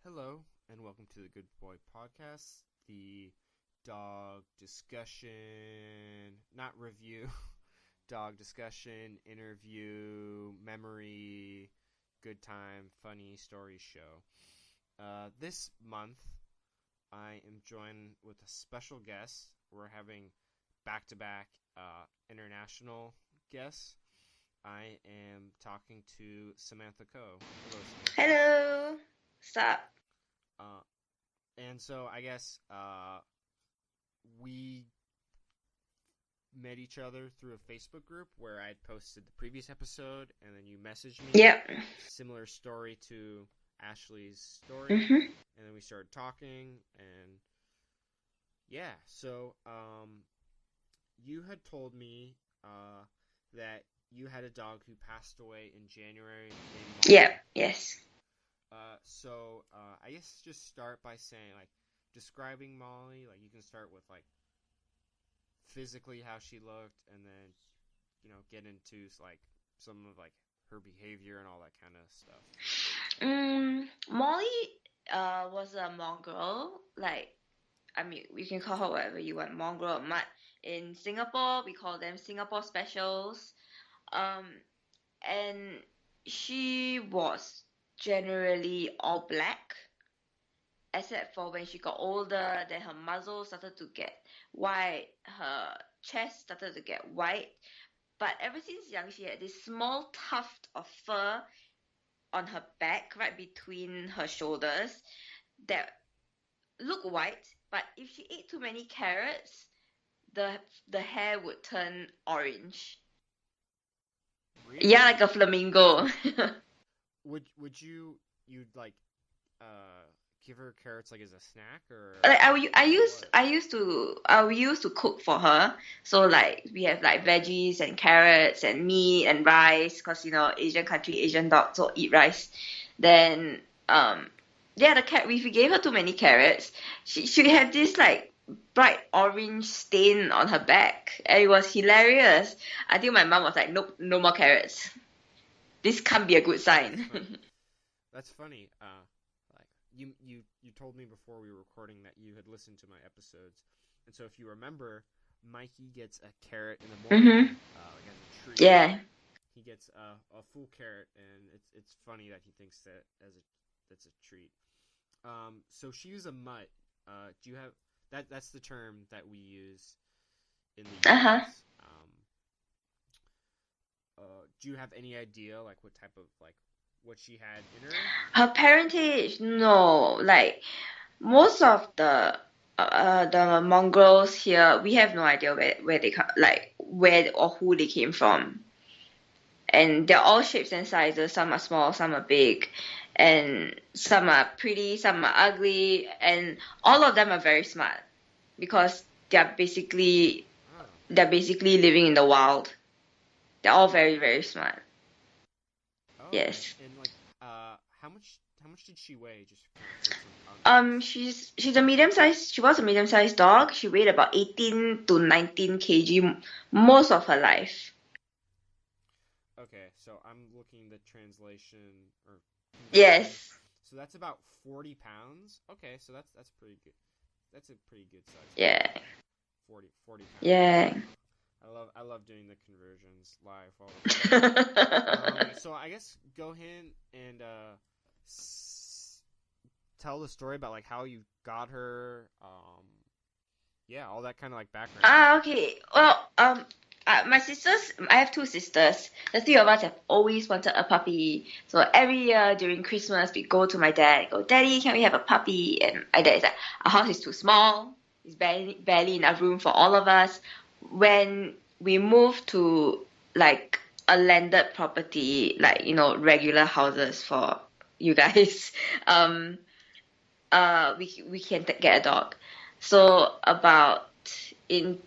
Hello, and welcome to the Good Boy Podcast, the dog discussion, not review, dog discussion, interview, memory, good time, funny story show. This month, I am joined with a special guest. We're having back-to-back international guests. I am talking to Samantha Coe. Hello, Samantha. Hello. What's up? Uh, and so I guess we met each other through a Facebook group where I posted the previous episode, and then you messaged me. Yep. Similar story to Ashley's story, Mm-hmm. and then we started talking, and yeah. So you had told me that you had a dog who passed away in January named Molly. Yep. Yes. So I guess just start by saying, like, describing Molly. Like, you can start with, like, physically how she looked, and then, get into, like, some of, like, her behavior and all that kind of stuff. Molly was a mongrel. You can call her whatever you want, mongrel or mutt. In Singapore, we call them Singapore Specials. And she was generally all black, except for when she got older, then her muzzle started to get white, her chest started to get white. But ever since young, she had this small tuft of fur on her back, right between her shoulders, that looked white. But if she ate too many carrots, the hair would turn orange. Really? Yeah, like a flamingo. Would you'd like give her carrots like as a snack, or Like I what? used to cook for her. So like we have like veggies and carrots and meat and rice, cause Asian country, Asian dogs so eat rice. Then the cat, if we gave her too many carrots, she have this like bright orange stain on her back, and it was hilarious. Until my mom was like, nope, no more carrots. This can't be a good sign. That's funny. Like you told me before we were recording that you had listened to my episodes, and so if you remember, Mikey gets a carrot in the morning, Mhm. like as a treat. Yeah. He gets a full carrot, and it's funny that he thinks that's a treat. So she's a mutt. Do you have that's the term that we use in the Uh-huh. U.S. Do you have any idea, like, what type of, like, what she had in her? Her parentage, no. Like most of the mongrels here, we have no idea where they come, like where or who they came from. And they're all shapes and sizes. Some are small, some are big, and some are pretty, some are ugly, and all of them are very smart because they're basically Oh, they're basically living in the wild. They're all very, very smart. oh, okay. Yes. And, like, how much did she weigh, just kind of for some context? She's a medium size. She was a medium sized dog. She weighed about 18 to 19 kg most of her life. Okay, so I'm looking the translation or conversion. Yes. So that's about 40 pounds. Okay, so that's pretty good. That's a pretty good size dog. Yeah. 40 pounds. Yeah. I love doing the conversions live all the time. So I guess go ahead and tell the story about, like, how you got her. Yeah, all that kind of, like, background info. Okay. Well, my sisters, I have two sisters. The three of us have always wanted a puppy. So every year during Christmas, we go to my dad and go, Daddy, can we have a puppy? And my dad is like, our house is too small. It's barely enough room for all of us. When we moved to like a landed property, like, regular houses for you guys, we can get a dog. So about in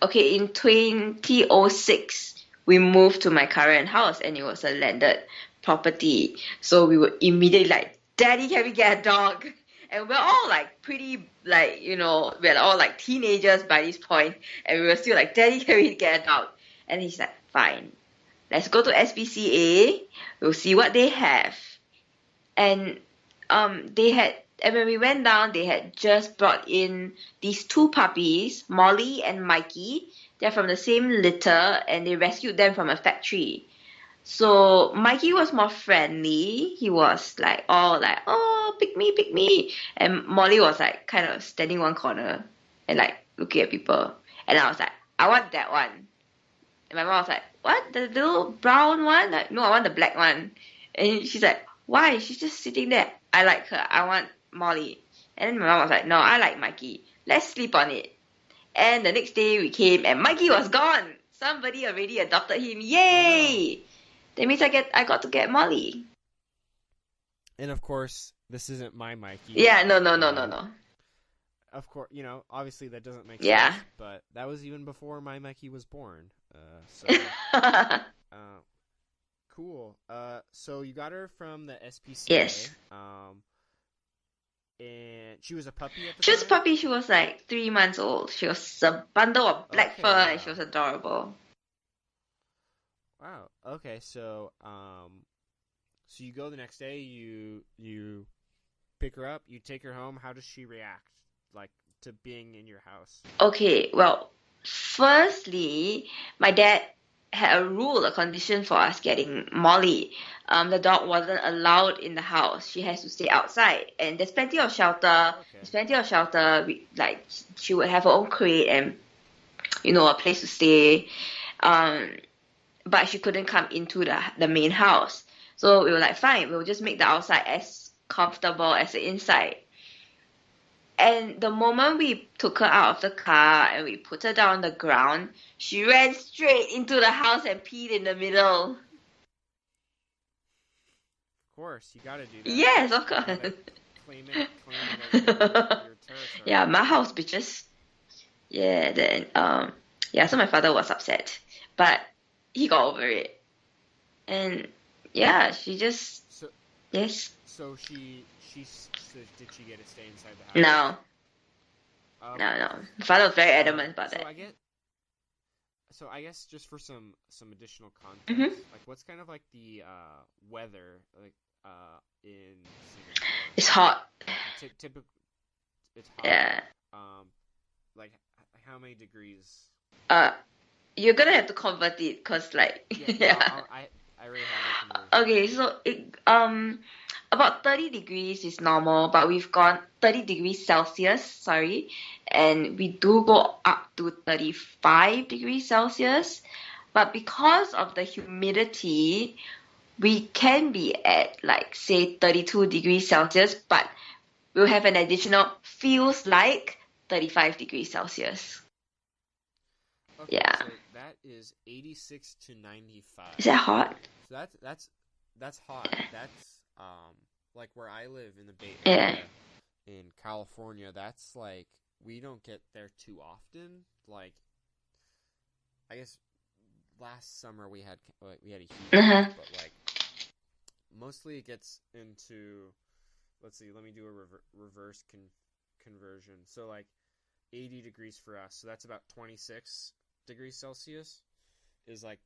in 2006, we moved to my current house, and it was a landed property. So we were immediately like, Daddy, can we get a dog? And we're all like pretty, like, we're all like teenagers by this point, and we were still like, Daddy, can we get a dog? And he's like, fine, let's go to SPCA, we'll see what they have. And they had, and when we went down, they had just brought in these two puppies, Molly and Mikey. They're from the same litter, and they rescued them from a factory. So Mikey was more friendly. He was like all like, "Oh, pick me," and Molly was like kind of standing one corner and like looking at people. And I was like, "I want that one." And my mom was like, "What? The little brown one?" Like, "No, I want the black one." And she's like, "Why? She's just sitting there. I like her. I want Molly." And then my mom was like, "No, I like Mikey. Let's sleep on it." And the next day we came and Mikey was gone. Somebody already adopted him. Yay! That means I got to get Molly. And of course, this isn't my Mikey. Yeah, no. Of course, obviously that doesn't make Yeah. sense, but that was even before my Mikey was born. Cool. So you got her from the SPCA. Yes. And she was a puppy at the time? She was a puppy. She was like 3 months old. She was a bundle of black fur, wow. And she was adorable. Wow. Okay, so so you go the next day, you pick her up, you take her home. How does she react, like, to being in your house? Okay, well, firstly, my dad had a condition for us getting Molly. The dog wasn't allowed in the house. She has to stay outside, and there's plenty of shelter. Okay. There's plenty of shelter. She would have her own crate and a place to stay. But she couldn't come into the main house. So we were like, fine, we'll just make the outside as comfortable as the inside. And the moment we took her out of the car and we put her down on the ground, she ran straight into the house and peed in the middle. Of course, you gotta do that. Yes, of course. Claim it as your territory. Yeah, my house, bitches. Yeah, then so my father was upset, but he got over it. And yeah, she just yes. So did she get to stay inside the house? No. No. My father was very adamant about that. So I guess just for some additional context, Mm-hmm. like what's kind of like the weather like in Singapore? It's hot. Typically, it's hot. Yeah. Like how many degrees? You're gonna have to convert it, cause like yeah. I already have it converted. Okay, so it about 30 degrees is normal, but we've gone 30 degrees Celsius, sorry, and we do go up to 35 degrees Celsius. But because of the humidity, we can be at like say 32 degrees Celsius, but we'll have an additional feels like 35 degrees Celsius. Okay, Yeah. So that is 86 to 95. Is that hot? So that's hot. That's like where I live in the Bay Area in California. That's like we don't get there too often. Like I guess last summer we had a heat wave, but like mostly it gets into let's see. Let me do a reverse conversion. So like 80 degrees for us. So that's about 26 degrees Celsius is like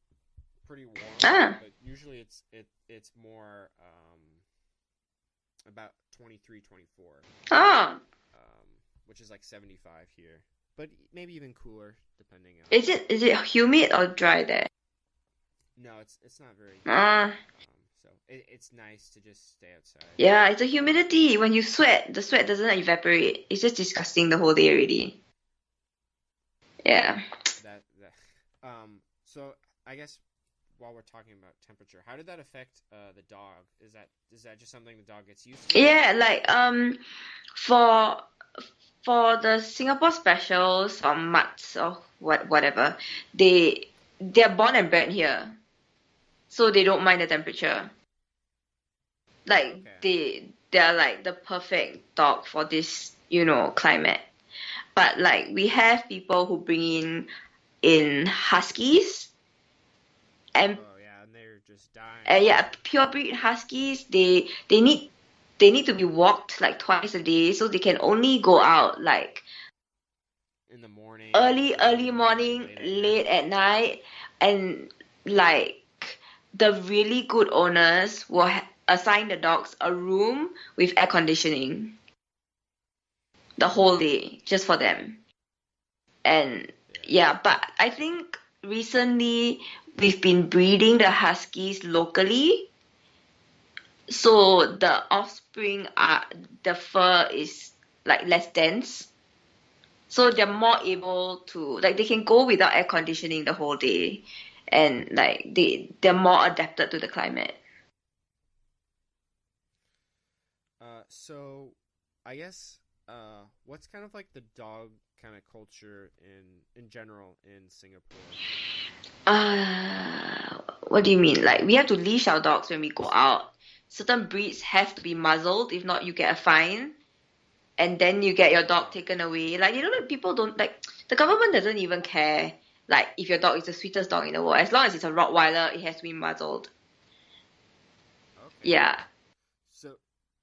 pretty warm, but usually it's more about 23, 24. Which is like 75 here, but maybe even cooler depending on. Is it humid or dry there? No, it's not very. So it's nice to just stay outside. Yeah, it's a humidity. When you sweat, the sweat doesn't evaporate. It's just disgusting the whole day already. Yeah. So I guess while we're talking about temperature, how did that affect the dog? Is that just something the dog gets used to? Yeah, like for the Singapore specials or mutts or whatever, they're born and bred here, so they don't mind the temperature. Like they're like the perfect dog for this climate. But like we have people who bring in huskies and and they're just dying. Purebred huskies, they need to be walked like twice a day, so they can only go out like in the morning, early morning, late at night, and like the really good owners will assign the dogs a room with air conditioning the whole day just for them. And yeah, but I think recently we've been breeding the huskies locally, so the offspring are the fur is like less dense, so they're more able to like they can go without air conditioning the whole day, and like they're more adapted to the climate. So I guess what's kind of like the dog kind of culture in general in Singapore? What do you mean? Like we have to leash our dogs when we go out. Certain breeds have to be muzzled. If not, you get a fine, and then you get your dog taken away. Like you know, like people don't like the government doesn't even care. Like if your dog is the sweetest dog in the world, as long as it's a Rottweiler, it has to be muzzled. Okay. Yeah. So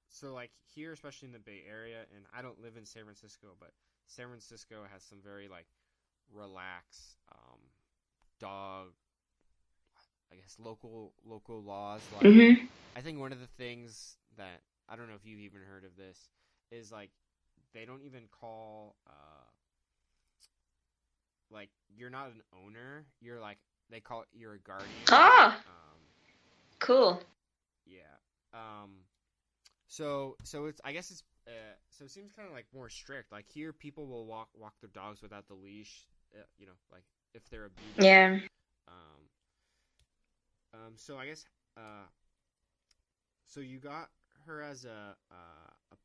so like here, especially in the Bay Area, and I don't live in San Francisco, but San Francisco has some very like relaxed dog, I guess local laws. Like Mhm. I think one of the things that I don't know if you've even heard of this is like they don't even call like you're not an owner. You're like they call it you're a guardian. Ah, Um, cool. yeah. So it's I guess it's so it seems kind of like more strict. Like here, people will walk their dogs without the leash. You know, like if they're obedient. Yeah. Um, so I guess so you got her as a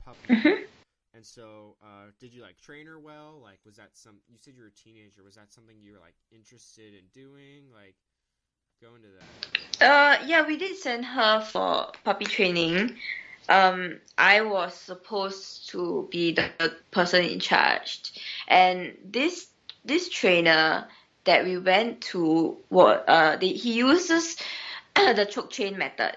puppy, Mhm. and so did you like train her well? Like was that some? You said you were a teenager. Was that something you were like interested in doing? Like go into that. Yeah, we did send her for puppy training. I was supposed to be the person in charge, and this trainer that we went to, he uses the choke chain method.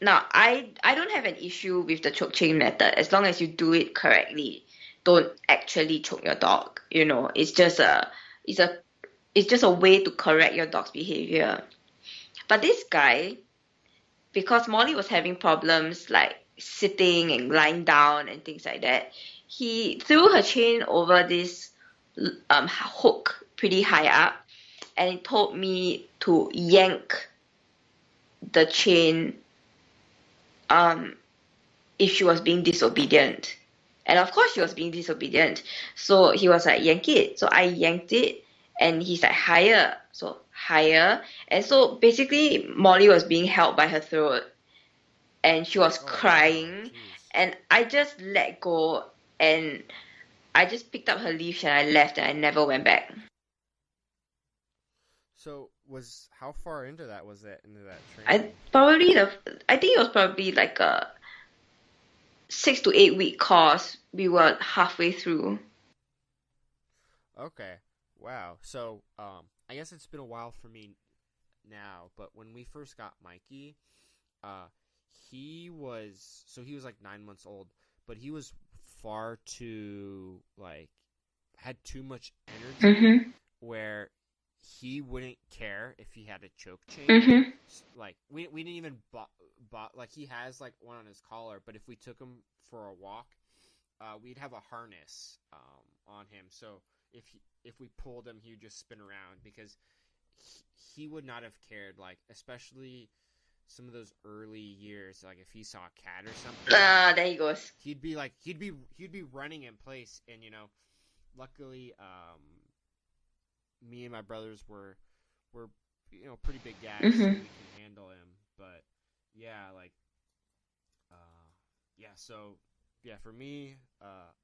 Now, I don't have an issue with the choke chain method as long as you do it correctly. Don't actually choke your dog. You know, it's a it's just a way to correct your dog's behavior. But this guy, because Molly was having problems like sitting and lying down and things like that, he threw her chain over this hook pretty high up, and he told me to yank the chain um if she was being disobedient. And of course she was being disobedient. So he was like, yank it. So I yanked it, and he's like, higher. So higher. And so basically Molly was being held by her throat, and she was Oh wow, crying, jeez. and I just let go, and I just picked up her leash and I left, and I never went back. So was how far into that was that into that I training? probably the I think it was probably like a 6 to 8 week course. We were halfway through. Okay. Wow. So I guess it's been a while for me now, but when we first got Mikey, uh he was like 9 months old, but he was far too like had too much energy Mhm. where he wouldn't care if he had a choke chain. Mhm. Like we didn't even bought like he has like one on his collar, but if we took him for a walk, we'd have a harness on him. So if we pulled him, he would just spin around because he would not have cared. Like especially some of those early years, like if he saw a cat or something, Ah, like there he goes. he'd be running in place, and luckily, me and my brothers were pretty big guys, so Mhm. we can handle him. But yeah, like yeah, so yeah, for me,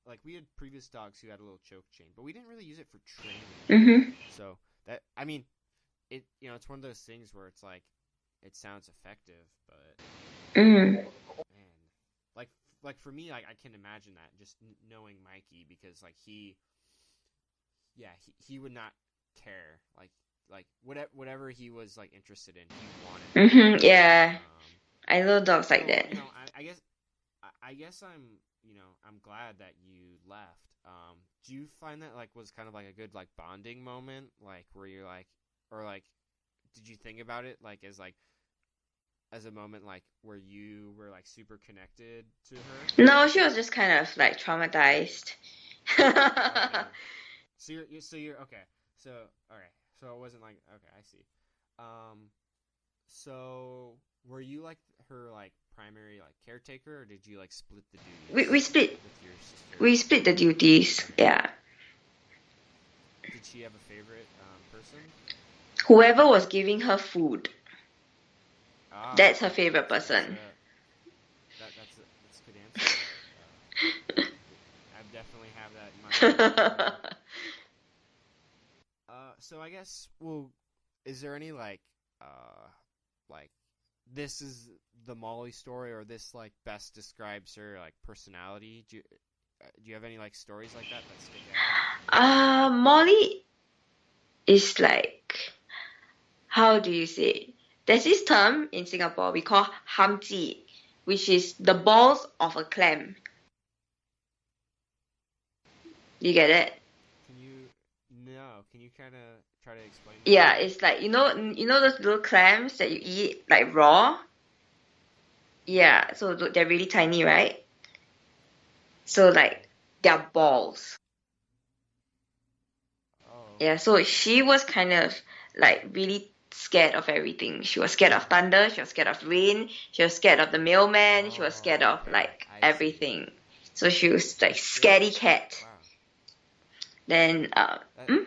like we had previous dogs who had a little choke chain, but we didn't really use it for training. Mhm. So that I mean, it's one of those things where it's like it sounds effective, but Mhm. man, like like for me, like I can imagine that just knowing Mikey because like yeah, he would not care like whatever he was like interested in, he wanted that. Mhm. Yeah, I love dogs like So that. I guess I'm glad that you left. Do you find that like was kind of like a good like bonding moment, like where you're like, or like, did you think about it like as like as a moment like where you were like super connected to her? No, she was just kind of like traumatized. Okay. So you're okay. So all right. So it wasn't like okay, I see. Um so were you like her like primary like caretaker or did you like split the we duties we split with your sister? we split the duties. Yeah. Did she have a favorite person? Whoever was giving her food, Ah, that's her okay. favorite That's person. that's a good answer. I definitely have that in my life as well. So I guess well, is there any like this is the Molly story or this like best describes her like personality? Do you have any like stories like that stick out? Molly is like, how do you say it? There's this term in Singapore we call hamji, which is the balls of a clam. You get it? Can you no? Can you kind of try to explain that to Yeah, me? it's like you know those little clams that you eat like raw. Yeah. Yeah, so they're really tiny, right? So Okay. like they're balls. Oh, Yeah, okay. so she was kind of like really scared of everything. She was scared of thunder, she was scared of rain, she was scared of the mailman, she was scared Oh, of okay. like I see. everything. So she was like She's scared. scaredy cat. Wow. Then That mm,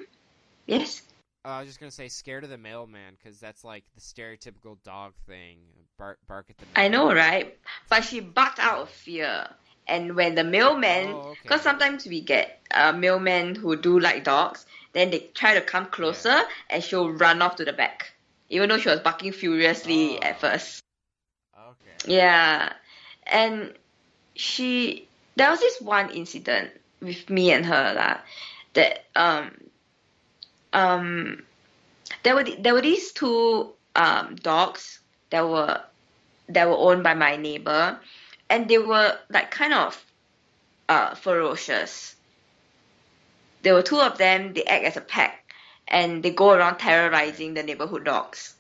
yes. I was just gonna say scared of the mailman because that's like the stereotypical dog thing. Bark at the I know, mailman. right? But she barked out of fear. And when the mailman, Oh, because okay. sometimes we get mailmen who do like dogs, then they try to come Yeah. closer and she'll run off to the back, even though she was barking furiously at Oh, first. okay. Yeah. And she, there was this one incident with me and her lah, that um there were these two dogs that were owned by my neighbor, and they were like kind of ferocious. There were two of them. They act as a pack, and they go around Okay. terrorizing the neighborhood dogs.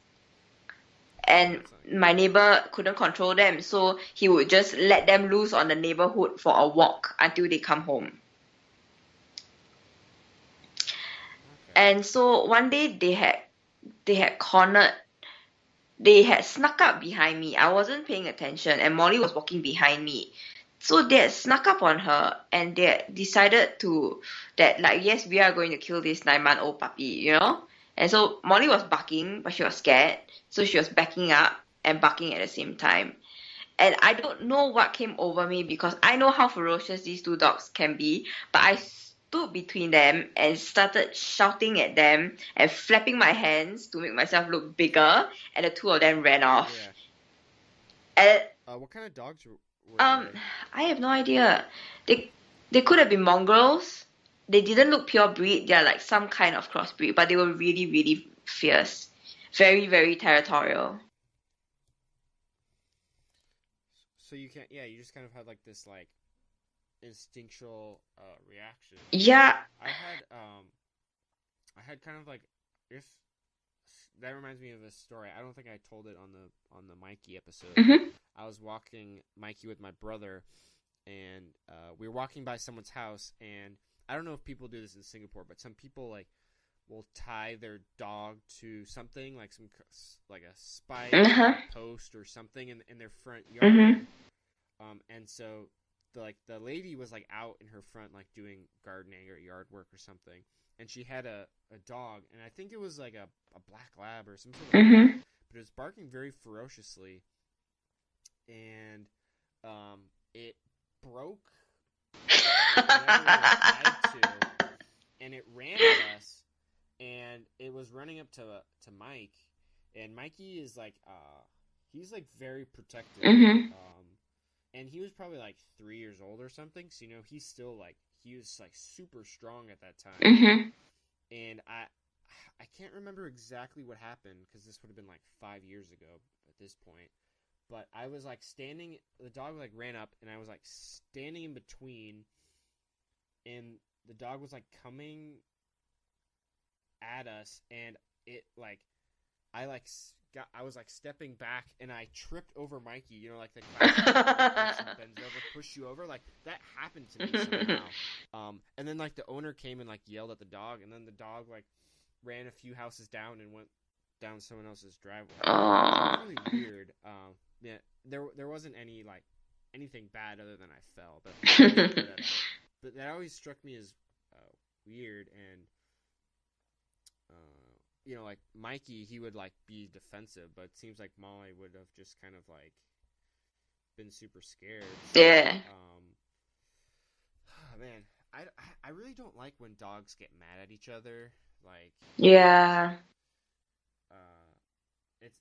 Oh, And that's not my good. neighbor couldn't control them, so he would just let them loose on the neighborhood for a walk until they come home. Okay. And so one day they had cornered they had snuck up behind me. I wasn't paying attention, and Molly was walking behind me. So they had snuck up on her, and they had decided to that like yes, we are going to kill this 9-month-old puppy. And so Molly was barking, but she was scared, so she was backing up and barking at the same time. And I don't know what came over me because I know how ferocious these two dogs can be, but I stood between them and started shouting at them and flapping my hands to make myself look bigger, and the two of them ran off. Yeah. And What kind of dogs were um, they? I have no idea. They could have been mongrels. They didn't look pure breed. They're like some kind of crossbreed, but they were really, really fierce, very, very territorial. So you can't. Yeah, you just kind of had like this like instinctual reaction. Yeah. I had kind of like if that reminds me of a story. I don't think I told it on the Mikey episode. Mhm. I was walking Mikey with my brother, and we were walking by someone's house, and I don't know if people do this in Singapore, but some people like will tie their dog to something like like a spike Uh or huh. like a post or something in their front yard. Mhm. And so the lady was like out in her front like doing gardening or yard work or something, and she had a dog, and I think it was like a black lab or some sort of breed, Mhm. but it was barking very ferociously, and it broke whatever it was tied to, and it ran at us, and it was running up to Mike, and Mikey is like he's like very protective, Mhm. um, and he was probably like 3 years old or something. So he's still like he was like super strong at that time, Mhm. and I can't remember exactly what happened because this would have been like 5 years ago at this point. But I was like standing, the dog like ran up, and I was like standing in between, and the dog was like coming at us, and it like I was like stepping back and I tripped over Mikey. You know, like the classic person bends over, push you over. Like that happened to me somehow. And then like the owner came and like yelled at the dog, and then the dog like ran a few houses down and went down someone else's driveway. It was really weird. Yeah, there wasn't anything bad other than I fell, but that always struck me as weird. And you know, like Mikey, he would like be defensive, but it seems like Molly would have just kind of like been super scared. So, Yeah. Man, I really don't like when dogs get mad at each other. Like, Yeah.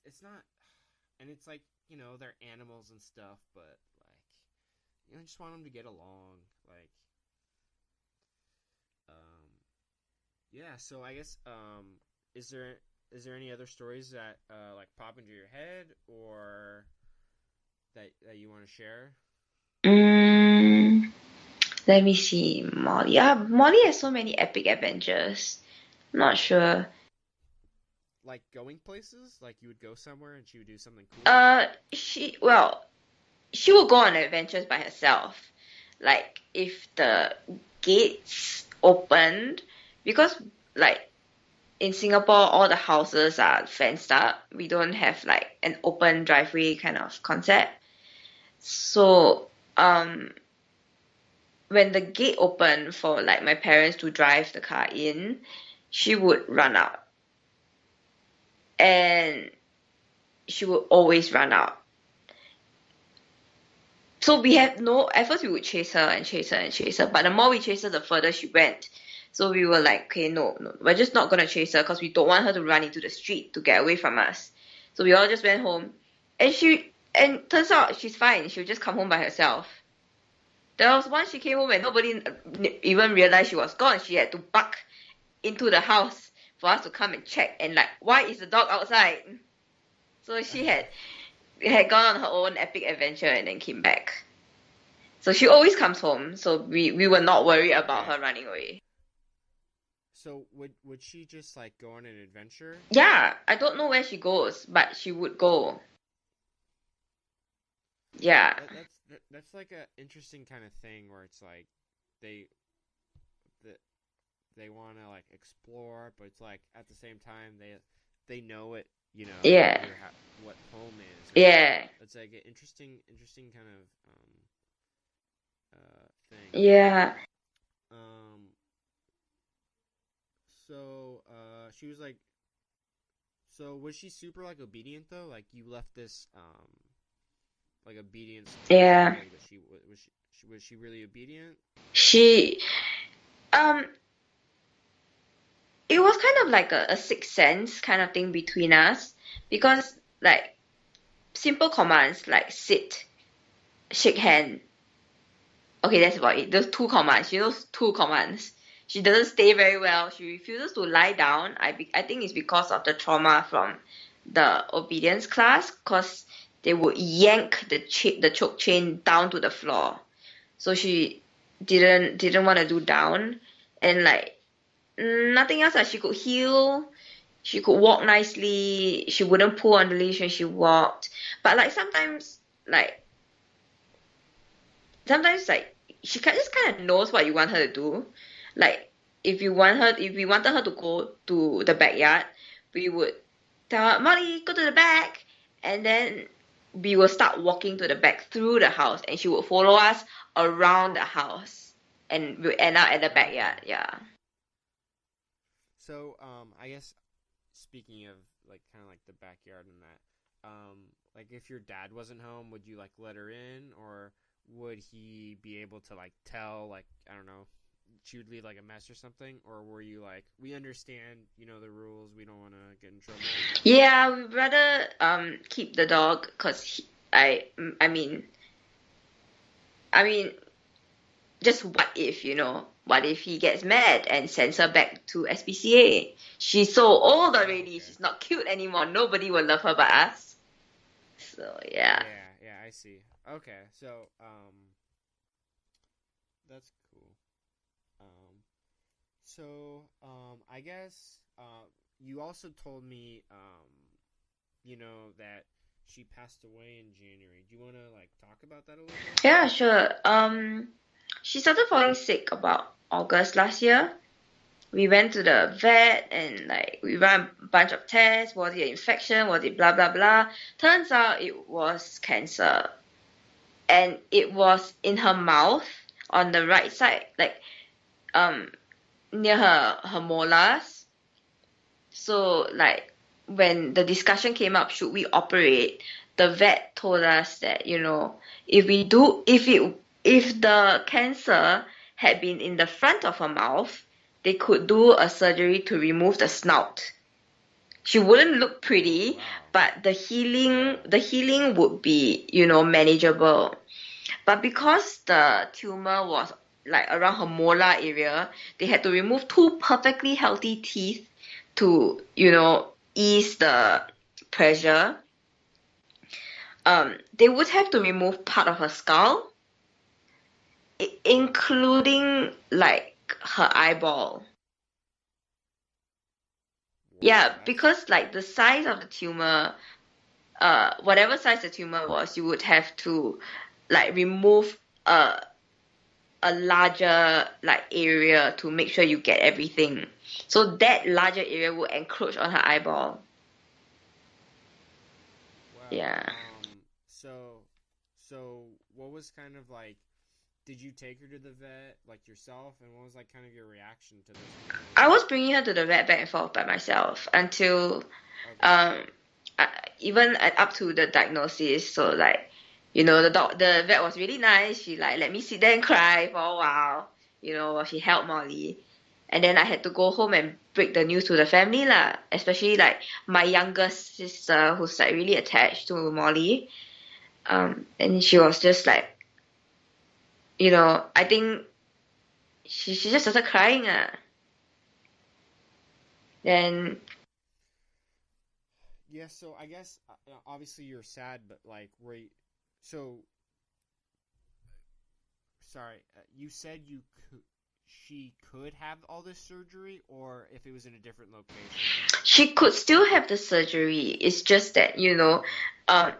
it's not, and it's like, you know, they're animals and stuff, but like, you know, I just want them to get along. Like, yeah. So I guess, is there any other stories that like pop into your head or that you want to share? Mm, let me see. Molly. Yeah, Molly has so many epic adventures. I'm not sure. Like going places, like you would go somewhere and she would do something cool. She will go on adventures by herself. Like if the gates opened, because like in Singapore all the houses are fenced up. We don't have like an open driveway kind of concept. So when the gate opened for like my parents to drive the car in, she would run out. And she would always run out. So we had no, at first we would chase her and chase her and chase her, but the more we chased her, the further she went. So we were like, okay, no, we're just not gonna chase her because we don't want her to run into the street to get away from us. So we all just went home, and turns out she's fine. She'll just come home by herself. There was once she came home and nobody even realized she was gone. She had to buck into the house for us to come and check and like, why is the dog outside? So she had gone on her own epic adventure and then came back. So she always comes home, so we were not worried about her running away. So would she just like go on an adventure? Yeah, I don't know where she goes, but she would go. Yeah. That's like a interesting kind of thing where it's like they they want to like explore, but it's like at the same time they know it, you know, Yeah. what home is. Yeah. It's like an interesting kind of thing. Yeah. So she was like, so was she super like obedient though? Like you left this like obedience. Yeah. But was she really obedient? She it was kind of like a sixth sense kind of thing between us because like simple commands like sit, shake hand. Okay, that's about it. Those two commands. She knows two commands. She doesn't stay very well. She refuses to lie down. I think it's because of the trauma from the obedience class, because they would yank the choke chain down to the floor. So she didn't want to do down, and like nothing else. Like she could heel, she could walk nicely. She wouldn't pull on the leash when she walked. But like like sometimes like she just kind of knows what you want her to do. Like if we wanted her to go to the backyard, we would tell her, Molly, go to the back, and then we will start walking to the back through the house, and she would follow us around the house, and we'll end up at the backyard. Yeah. So I guess speaking of like kind of like the backyard and that, like if your dad wasn't home, would you like let her in, or would he be able to like tell, like, I don't know, she would leave like a mess or something, or were you like, we understand, you know, the rules, we don't want to get in trouble? Yeah, we'd rather keep the dog because I mean, just what if, you know? What if he gets mad and sends her back to SPCA? She's so old already. Okay. She's not cute anymore. Nobody will love her but us. So yeah. Yeah, I see. Okay, so that's cool. I guess you also told me that she passed away in January. Do you want to like talk about that a little bit? Yeah, sure. She started falling sick about August last year. We went to the vet and like we ran a bunch of tests. Was it an infection? Was it blah blah blah? Turns out it was cancer, and it was in her mouth on the right side, like um near her molars. So like when the discussion came up, should we operate? The vet told us that if the cancer had been in the front of her mouth, they could do a surgery to remove the snout. She wouldn't look pretty, Wow. but the healing would be manageable. But because the tumor was like around her molar area, they had to remove two perfectly healthy teeth to ease the pressure. They would have to remove part of her skull, including like her eyeball. Yeah, Wow, because like the size of the tumor, whatever size the tumor was, you would have to like remove a larger like area to make sure you get everything. So that larger area will encroach on her eyeball. wow. Yeah. So what was kind of like? Did you take her to the vet like yourself, and what was like kind of your reaction to this I whole? was bringing her to the vet back and forth by myself until Okay. um even up to the diagnosis. So like the vet was really nice. She like let me sit there and cry for a while, while she held Molly. And then I had to go home and break the news to the family lah, especially like my youngest sister who's like really attached to Molly. And she was just like, I think she just started crying. Then Yeah. So I guess obviously you're sad, but like, so sorry. You said she could have all this surgery, or if it was in a different location. she could still have the surgery. It's just that, Okay. um,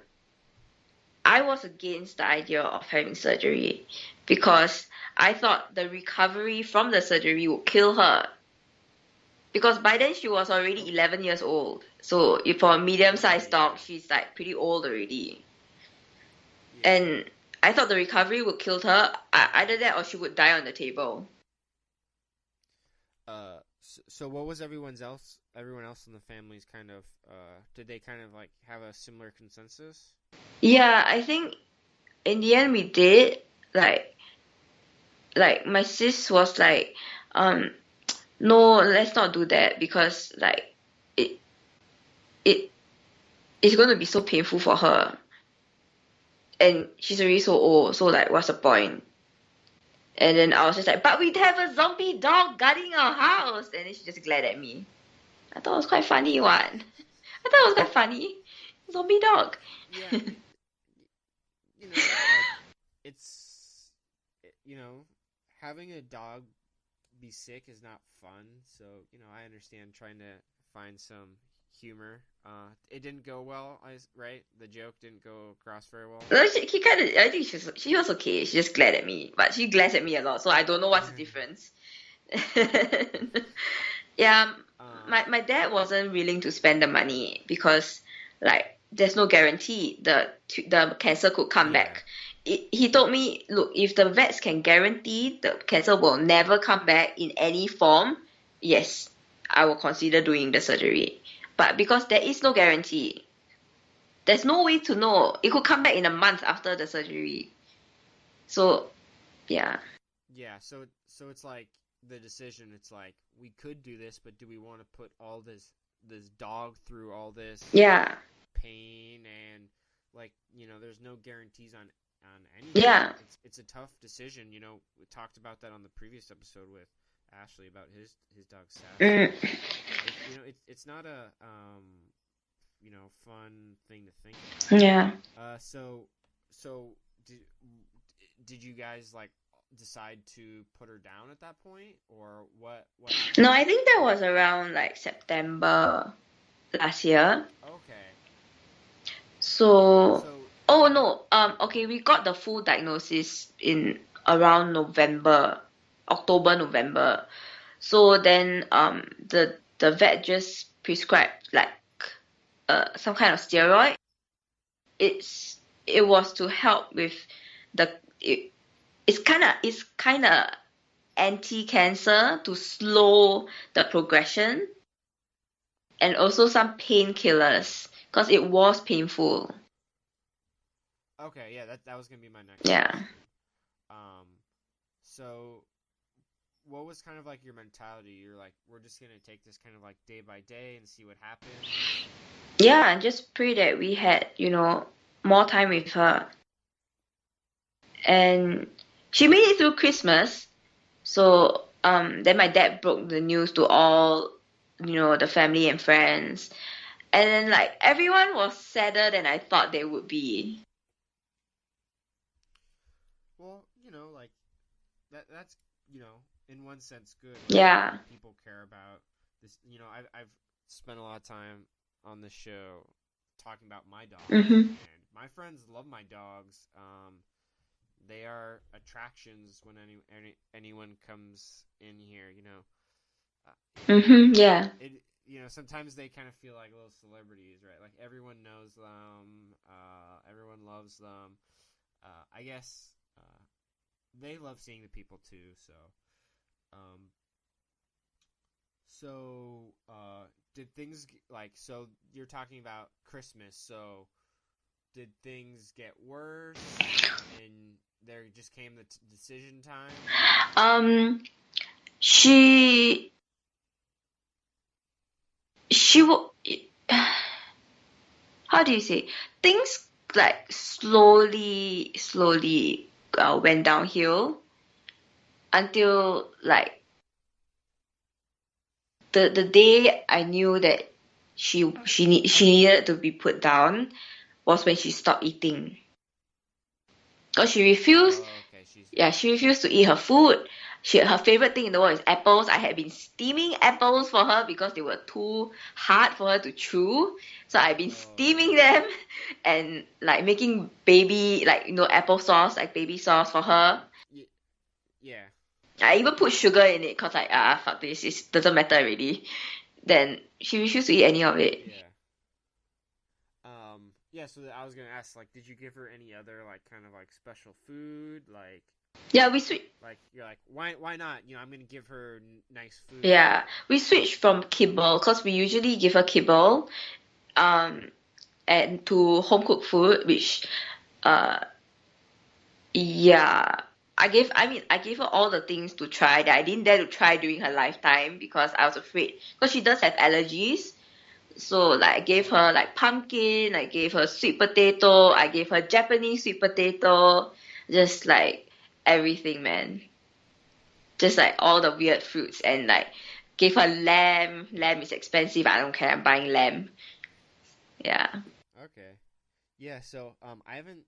I was against the idea of having surgery because I thought the recovery from the surgery would kill her. Because by then she was already Okay. 11 years old. So if for a medium-sized Okay. dog, Yeah. she's like pretty old already. Yeah. And I thought the recovery would kill her. Either that or she would die on the table. So what was everyone else in the family's kind of did they kind of like have a similar consensus? Yeah, I think in the end we did. Like, my sis was like, um, no, let's not do that because like it it it's going to be so painful for her, and she's already so old. So like, what's the point? And then I was just like, but we'd have a zombie dog guarding our house, and then she just glared at me. I thought it was quite funny. What? I thought it was quite funny. Zombie dog. Yeah, like it's having a dog be sick is not fun. So I understand trying to find some humor. It didn't go well, right? The joke didn't go across very well. No, he kind of. I think she was okay. She just glared at me, but she glares at me a lot, so I don't know what's the difference. Yeah, um, my dad wasn't willing to spend the money because like there's no guarantee the cancer could come yeah, back. He told me, look, if the vets can guarantee the cancer will never come back in any form, yes, I will consider doing the surgery. But because there is no guarantee, there's no way to know. It could come back in a month after the surgery. So, yeah. yeah. So it's like the decision. It's like we could do this, but do we want to put all this dog through all this Yeah. pain and like there's no guarantees on anything. Yeah. It's a tough decision. We talked about that on the previous episode with Ashley about his dog Sassy. Mm. It's not a fun thing to think about. Yeah. So did you guys like decide to put her down at that point, or what happened? No, I think that was around like September last year. Okay. So, So, oh no, okay, we got the full diagnosis in around October, November. So then, the vet just prescribed like some kind of steroid. It was to help with the it, it's kind of anti-cancer to slow the progression, and also some painkillers because it was painful. okay, yeah, that was gonna be my next Yeah. question. Um, so what was kind of like your mentality? You're like, we're just gonna take this kind of like day by day and see what happens. Yeah, and just pray that we had, more time with her. And she made it through Christmas. So then my dad broke the news to all, the family and friends. And then like everyone was sadder than I thought they would be. Well, like that's in one sense good, right? Yeah. Like, people care about this. I've spent a lot of time on the show talking about my dogs, Mhm. and my friends love my dogs. They are attractions when anyone comes in here. Mhm. Yeah. Sometimes they kind of feel like little celebrities, right? Like everyone knows them, everyone loves them. I guess they love seeing the people too. Um, did things so you're talking about Christmas? So did things get worse, and there just came the decision time? Um, she she will. How do you say? Things like slowly went downhill until like the day I knew that she needed to be put down was when she stopped eating. Because she refused. Oh, okay. Yeah, she refused to eat her food. Her favorite thing in the world is apples. I had been steaming apples for her because they were too hard for her to chew. So I've been Oh steaming no. them and like making baby apple sauce, like baby sauce for her. Yeah. I even put sugar in it because like fuck this, it doesn't matter already. Then she refused to eat any of it. Yeah. Yeah, so I was gonna ask, like, did you give her any other, like, kind of, like, special food? Yeah, we switched. Like, you're like, why not? I'm gonna give her nice food. Yeah, we switched from kibble because we usually give her kibble, um, and to home cooked food, which, uh, yeah, I gave her all the things to try that I didn't dare to try during her lifetime because I was afraid because she does have allergies. So like I gave Oh, her yeah. like pumpkin, I gave her sweet potato, I gave her Japanese sweet potato, just like everything, man. Just like all the weird fruits and like gave her lamb. Lamb is expensive. I don't care. I'm buying lamb. Yeah. Okay. Yeah, so, I don't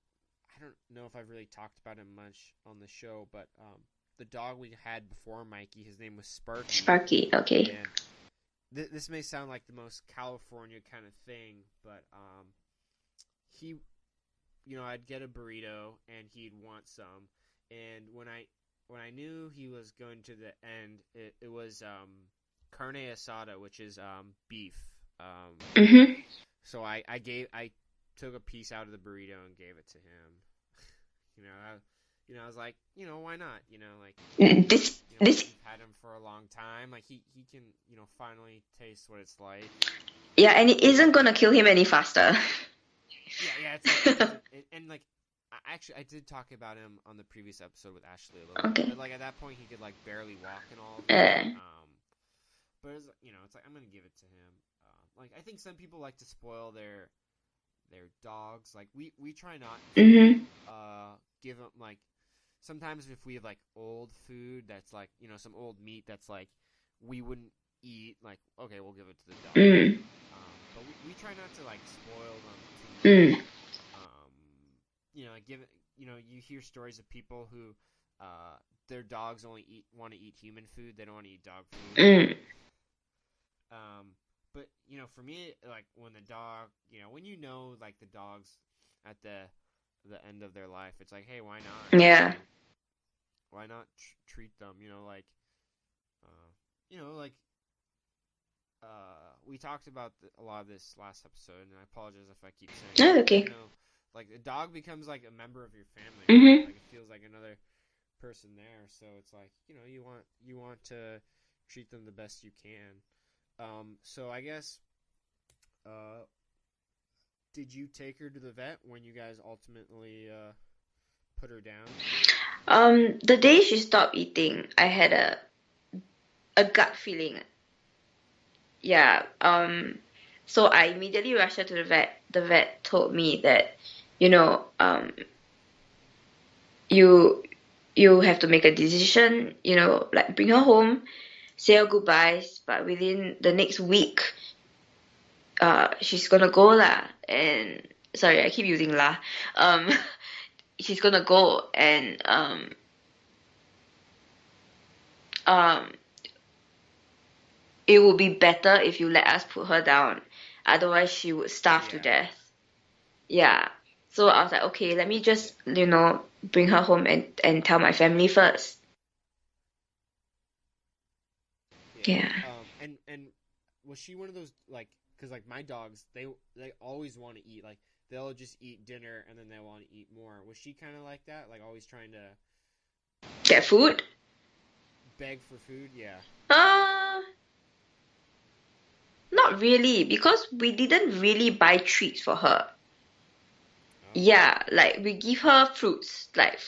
know if I've really talked about him much on the show, but, the dog we had before Mikey, his name was Sparky. Sparky. Okay. And this may sound like the most California kind of thing, but, he, I'd get a burrito and he'd want some. And when I knew he was going to the end, it was carne asada, which is beef. Mhm. So I took a piece out of the burrito and gave it to him. I was like, why not? Like, This. we've had him for a long time. Like he can, finally taste what it's like. Yeah, and it isn't gonna kill him any faster. Yeah. It's like, and like, I did talk about him on the previous episode with Ashley a little bit, Okay. but like at that point he could like barely walk and all of Uh. that. But it's like I'm gonna give it to him. Like I think some people like to spoil their dogs. Like we try not to Mhm. give them like sometimes if we have like old food that's like some old meat that's like we wouldn't eat, like okay, we'll give it to the dog. Mm. But we try not to like spoil them too Mm. much. Give it. You hear stories of people who their dogs only want to eat human food. They don't want to eat dog food. Mm. Um, but for me, like when the dog, when like the dogs at the end of their life, it's like, hey, why not? Yeah. Why not treat them? Like, like we talked about a lot of this last episode, and I apologize if I keep saying That's it. okay. Like a dog becomes like a member of your family. Mm-hmm. Like it feels like another person there. So it's like you want to treat them the best you can. So I guess, did you take her to the vet when you guys ultimately put her down? The day she stopped eating, I had a gut feeling. Yeah. So I immediately rushed her to the vet. The vet told me that, you have to make a decision, like bring her home, say her goodbyes, but within the next week, she's gonna go lah. And sorry, I keep using lah. She's gonna go, and it would be better if you let us put her down. Otherwise, she would starve to death. Yeah. So I was like, okay, let me just, bring her home and tell my family first. Yeah. And was she one of those, like, because like my dogs, they always want to eat, like they'll just eat dinner and then they want to eat more. Was she kind of like that, like always trying to Get food? Beg for food? Yeah. Not really, because we didn't really buy treats for her. Oh. Yeah, like we give her fruits, like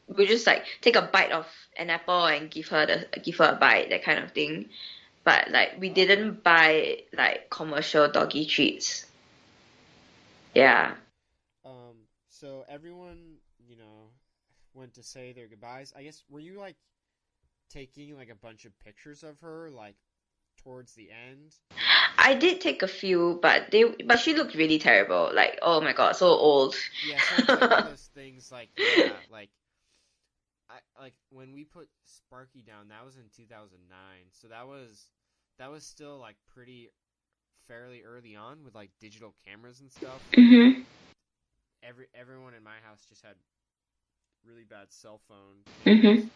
we just like take a bite of an apple and give her a bite, that kind of thing. But like we didn't buy like commercial doggy treats. Yeah. So everyone, went to say their goodbyes. I guess, were you like taking like a bunch of pictures of her, like towards the end? I did take a few, but she looked really terrible. Like, oh my god, so old. Yeah, so it's like one of those things, like, yeah, like when we put Sparky down, that was in 2009. So that was still like fairly early on with like digital cameras and stuff. Mhm. Everyone in my house just had really bad cell phone Mhm. cameras.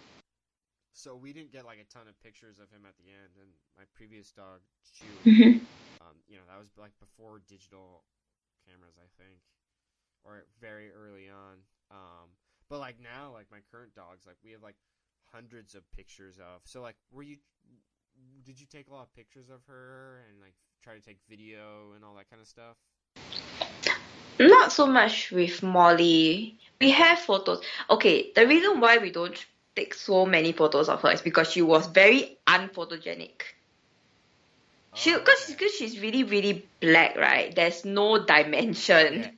So we didn't get like a ton of pictures of him at the end. And my previous dog, Chew, Mhm. that was like before digital cameras, I think, or very early on. But like now, like my current dogs, like we have like hundreds of pictures of. So like, did you take a lot of pictures of her and like try to take video and all that kind of stuff? Not so much with Molly. We have photos. Okay, the reason why we don't take so many photos of her is because she was very unphotogenic. Because she's really, really black, right? There's no dimension. Yeah.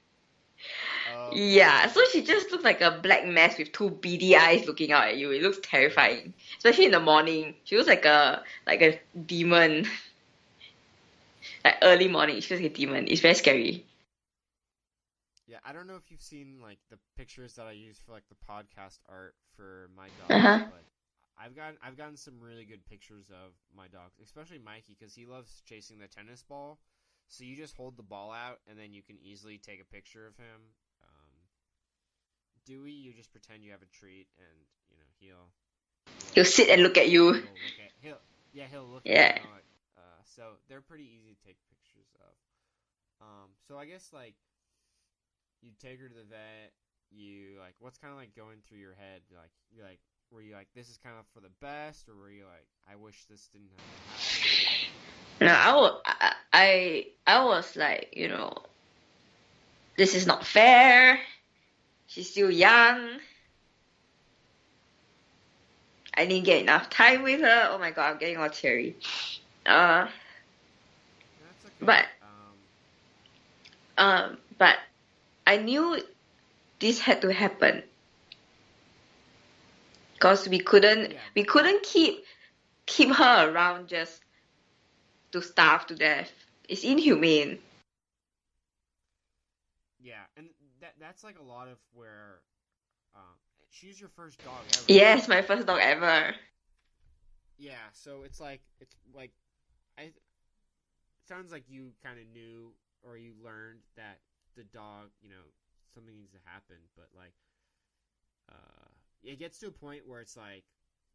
Yeah, so she just looks like a black mess with two beady eyes looking out at you. It looks terrifying, especially in the morning. She looks like a demon. Like early morning, she looks like a demon. It's very scary. Yeah, I don't know if you've seen like the pictures that I use for like the podcast art for my Uh-huh. dogs, but I've gotten some really good pictures of my dogs, especially Mikey, because he loves chasing the tennis ball. So you just hold the ball out, and then you can easily take a picture of him. Dewey, you just pretend you have a treat, and He'll sit and look at you. He'll look Yeah. at you. So they're pretty easy to take pictures of. So I guess like you take her to the vet. You like, what's kind of like going through your head? Like were you like, this is kind of for the best, or were you like, I wish this didn't have to happen? No, I was like, this is not fair. She's still young. I didn't get enough time with her. Oh my god, I'm getting all teary. That's okay. But I knew this had to happen because we couldn't keep her around just to starve to death. It's inhumane. Yeah, and that's like a lot of where she's your first dog ever. Yes, my first dog ever. Yeah, so it's like I sounds like you kind of knew or you learned that the dog, something needs to happen, but like, it gets to a point where it's like,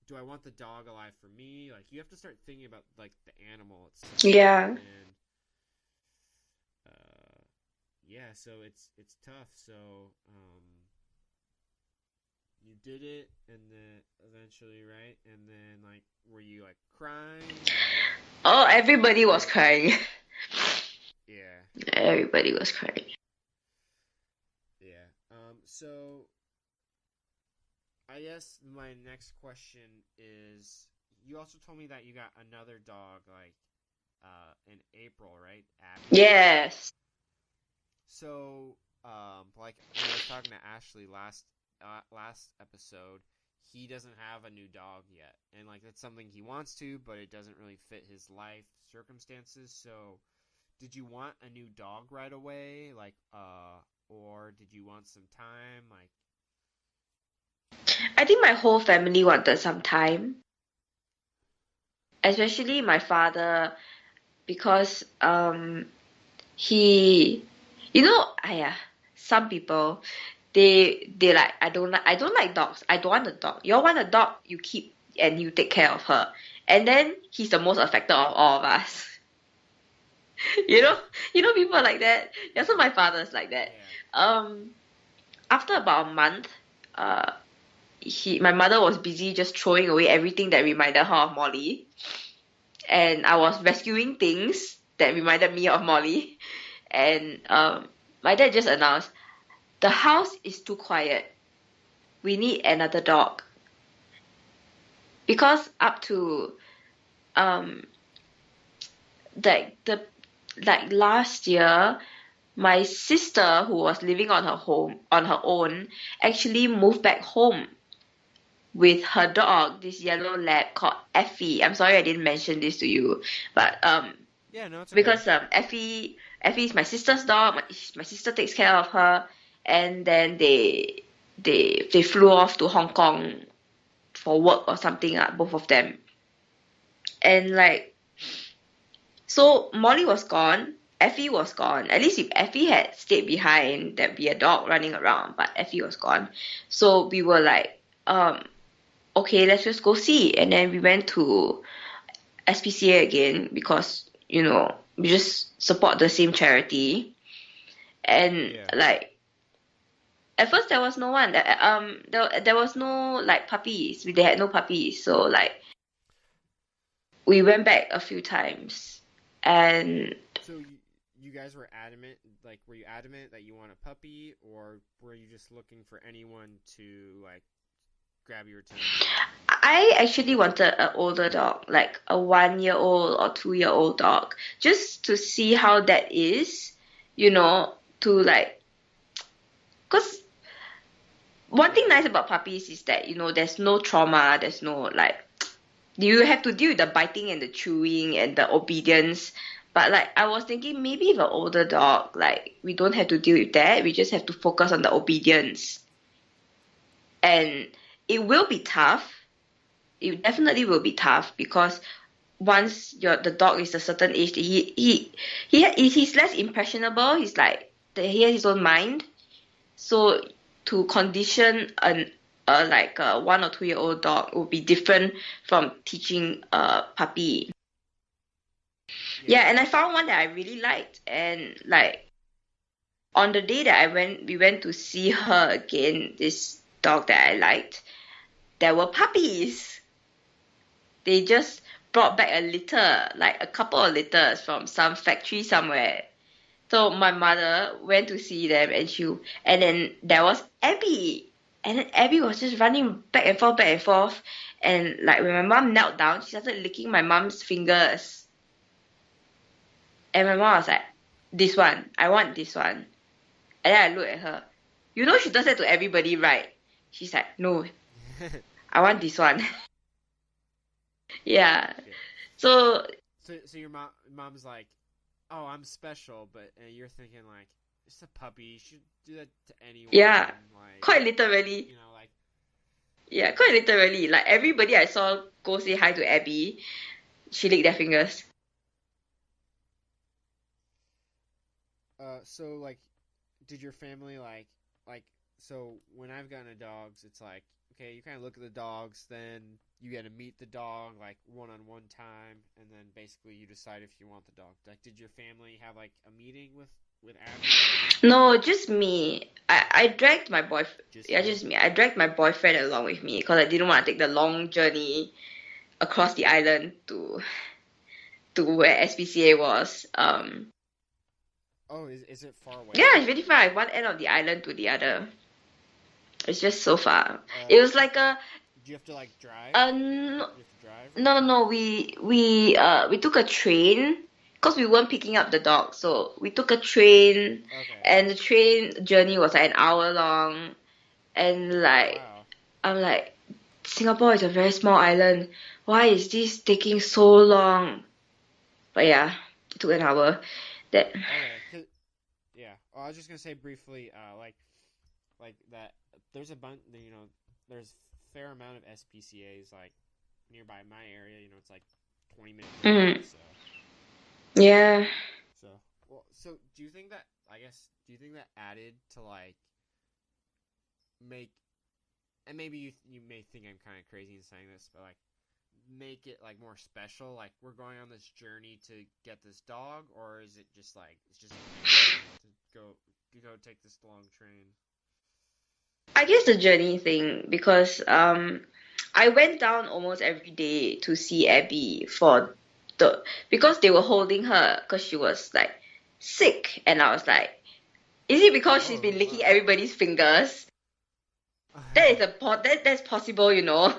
do I want the dog alive for me? Like, you have to start thinking about like the animal itself. Yeah. And yeah, so it's tough. So you did it, and then eventually, right? And then like, were you like crying? Oh, everybody was crying. Yeah. Everybody was crying. Yeah. So I guess my next question is, you also told me that you got another dog like in April, right? Abbey. Yes. So like when I was talking to Ashley last episode, he doesn't have a new dog yet, and like it's something he wants to, but it doesn't really fit his life circumstances. So did you want a new dog right away, like or did you want some time, like? I think my whole family wanted some time, especially my father, because he, some people, they like, I don't like dogs. I don't want a dog. You all want a dog, you keep and you take care of her. And then he's the most affected of all of us. you know people like that. Yeah, so my father's like that. Yeah. After about a month, my mother was busy just throwing away everything that reminded her of Molly, and I was rescuing things that reminded me of Molly, and my dad just announced, the house is too quiet. We need another dog. Because up to the like last year, my sister, who was living on her own, actually moved back home with her dog, this yellow lab called Effie. I'm sorry I didn't mention this to you, but Yeah, no, it's okay. because Effie is my sister's dog. My sister takes care of her, and then they flew off to Hong Kong for work or something, both of them. And like, so Molly was gone, Effie was gone. At least if Effie had stayed behind, there'd be a dog running around, but Effie was gone. So we were like, okay, let's just go see. And then we went to SPCA again because, we just support the same charity. And like, at first there was no one. There was no like puppies. They had no puppies. So like, we went back a few times. And so you guys were adamant, like, were you adamant that you want a puppy, or were you just looking for anyone to like grab your attention? I actually wanted an older dog, like a 1-year-old or 2-year-old dog, just to see how that is, to like, because one thing nice about puppies is that, there's no trauma, there's no like, you have to deal with the biting and the chewing and the obedience. But like, I was thinking maybe if an older dog, like, we don't have to deal with that, we just have to focus on the obedience. And it will be tough. It definitely will be tough because once the dog is a certain age, he's less impressionable. He's like, he has his own mind. So to condition a 1 or 2-year-old dog would be different from teaching a puppy. Yeah, and I found one that I really liked, and like, on the day that we went to see her again, this dog that I liked, there were puppies. They just brought back a litter, like a couple of litters from some factory somewhere. So my mother went to see them, and then there was Abbey. And then Abby was just running back and forth. And like, when my mom knelt down, she started licking my mom's fingers. And my mom was like, this one, I want this one. And then I look at her. She does that to everybody, right? She's like, no, I want this one. Yeah. So your mom's like, oh, I'm special, but you're thinking like, it's a puppy. You should do that to anyone. Yeah, like, quite literally. Like. Yeah, quite literally. Like, everybody I saw go say hi to Abby, she licked their fingers. So like, did your family so when I've gotten a dogs, it's like, okay, you kind of look at the dogs, then you get to meet the dog like one-on-one time, and then basically you decide if you want the dog. Like, did your family have like a meeting with Abby? No, just me. I dragged my boyfriend. Just Yeah, you? just me. I dragged my boyfriend along with me because I didn't want to take the long journey across the island to where SPCA was. Oh, is it far away Yeah, from it's you? really far. One end of the island to the other. It's just so far. Uh, It was like a do you have to like drive? no, You have to drive or no, no, no. We took a train because we weren't picking up the dog, so we took a train, okay. and the train journey was like an hour long, and like Wow. I'm like, Singapore is a very small island. Why is this taking so long? But yeah, it took an hour. That Okay. Yeah. Oh, I was just gonna say briefly, like that. There's a bunch. There's a fair amount of SPCA's like nearby my area. It's like 20 minute mm, drive. yeah. So so do you think that? I guess do you think that added to like make and maybe you may think I'm kind of crazy in saying this, but like make it like more special. Like we're going on this journey to get this dog, or is it just like it's just to go take this long train? I guess the journey thing because I went down almost every day to see Abby for because they were holding her because she was like sick, and I was like, is it because she's Oh been licking wow. everybody's fingers? That is that's possible, you know.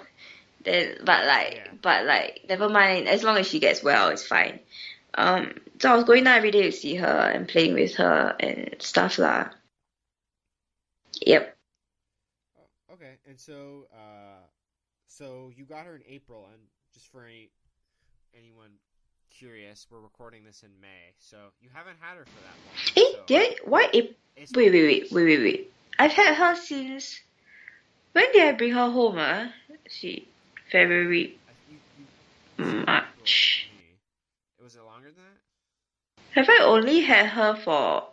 Then Yeah. but like never mind. As long as she gets well, it's fine. So I was going down every day to see her and playing with her and stuff lah. Yep. Okay, and so you got her in April, and just for anyone curious, we're recording this in May, so you haven't had her for that long. Eh, did I, why? It's Wait. I've had her since when did I bring her home? Let's see, February, you said April March. to me. Was it longer than that? Have I only had her for?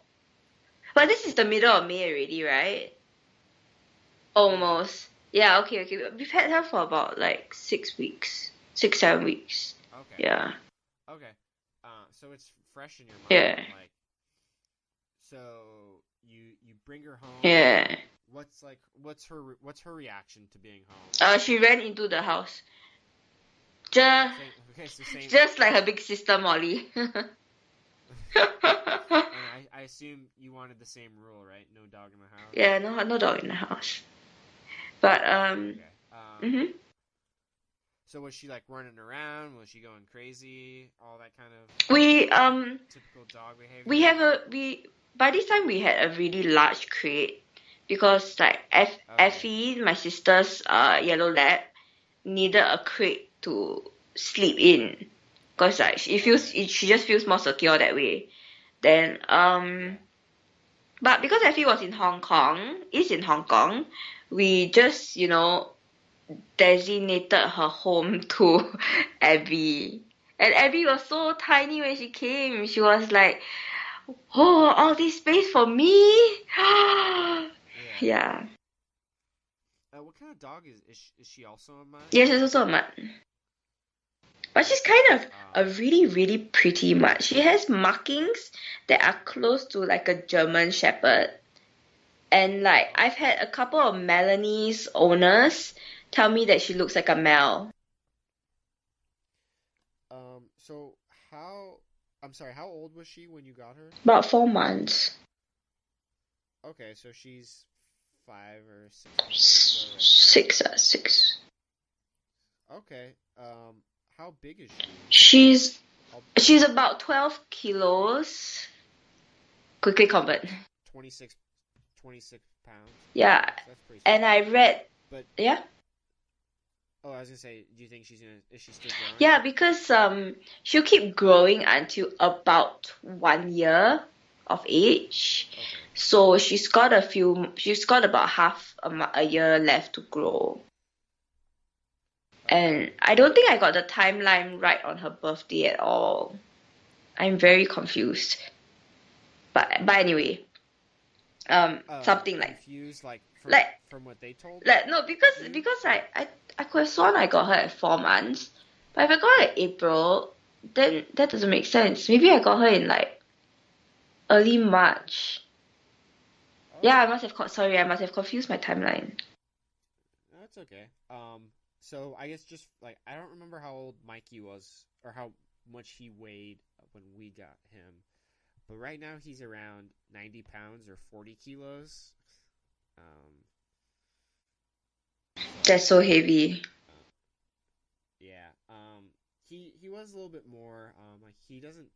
But this is the middle of May already, right? Yeah. Almost. Yeah. Okay. We've had her for about like 6 weeks, 7 weeks. Okay. Yeah. Okay. So it's fresh in your mind. Yeah. Like, so you bring her home. Yeah. What's her reaction to being home? She ran into the house. Just, Same. just like her big sister Molly. And I assume you wanted the same rule, right? No dog in the house. Yeah, no dog in the house. But Okay. mhm. So was she like running around? Was she going crazy? All that kind of We typical dog behavior. we have a we by this time we had a really large crate because like Okay. Effie, my sister's yellow lab, needed a crate to sleep in because like she just feels more secure that way. Then Yeah. but because Effie was in Hong Kong, we just designated her home to Abby. And Abby was so tiny when she came. She was like, oh, all this space for me? Yeah. Yeah. What kind of dog is she also a mutt? Yeah, she's also a mutt. But she's kind of a really, really pretty mutt. She has markings that are close to like a German Shepherd. And like I've had a couple of Melanie's owners tell me that she looks like a Mel. So I'm sorry, how old was she when you got her? About 4 months. Okay, so she's 5 or 6 months. Six. Okay. How big is she? She's about 12 kilos. Quickly convert. 26 pounds. Yeah. That's pretty And I read. But yeah. Oh, I was gonna say, do you think is she still growing? Yeah, because she'll keep growing until about 1 year of age. Okay. So she's got about half a year left to grow. And I don't think I got the timeline right on her birthday at all. I'm very confused. But anyway, something Confused, like like from what they told no, because you. I could have sworn I got her at 4 months, but if I got her in April, then that doesn't make sense. Maybe I got her in like early March. Yeah, Okay, I must have confused my timeline. that's okay. So I guess just like I don't remember how old Mikey was or how much he weighed when we got him, but right now he's around 90 pounds or 40 kilos. Um, so That's so heavy. uh, yeah, he was a little bit more. Like he doesn't.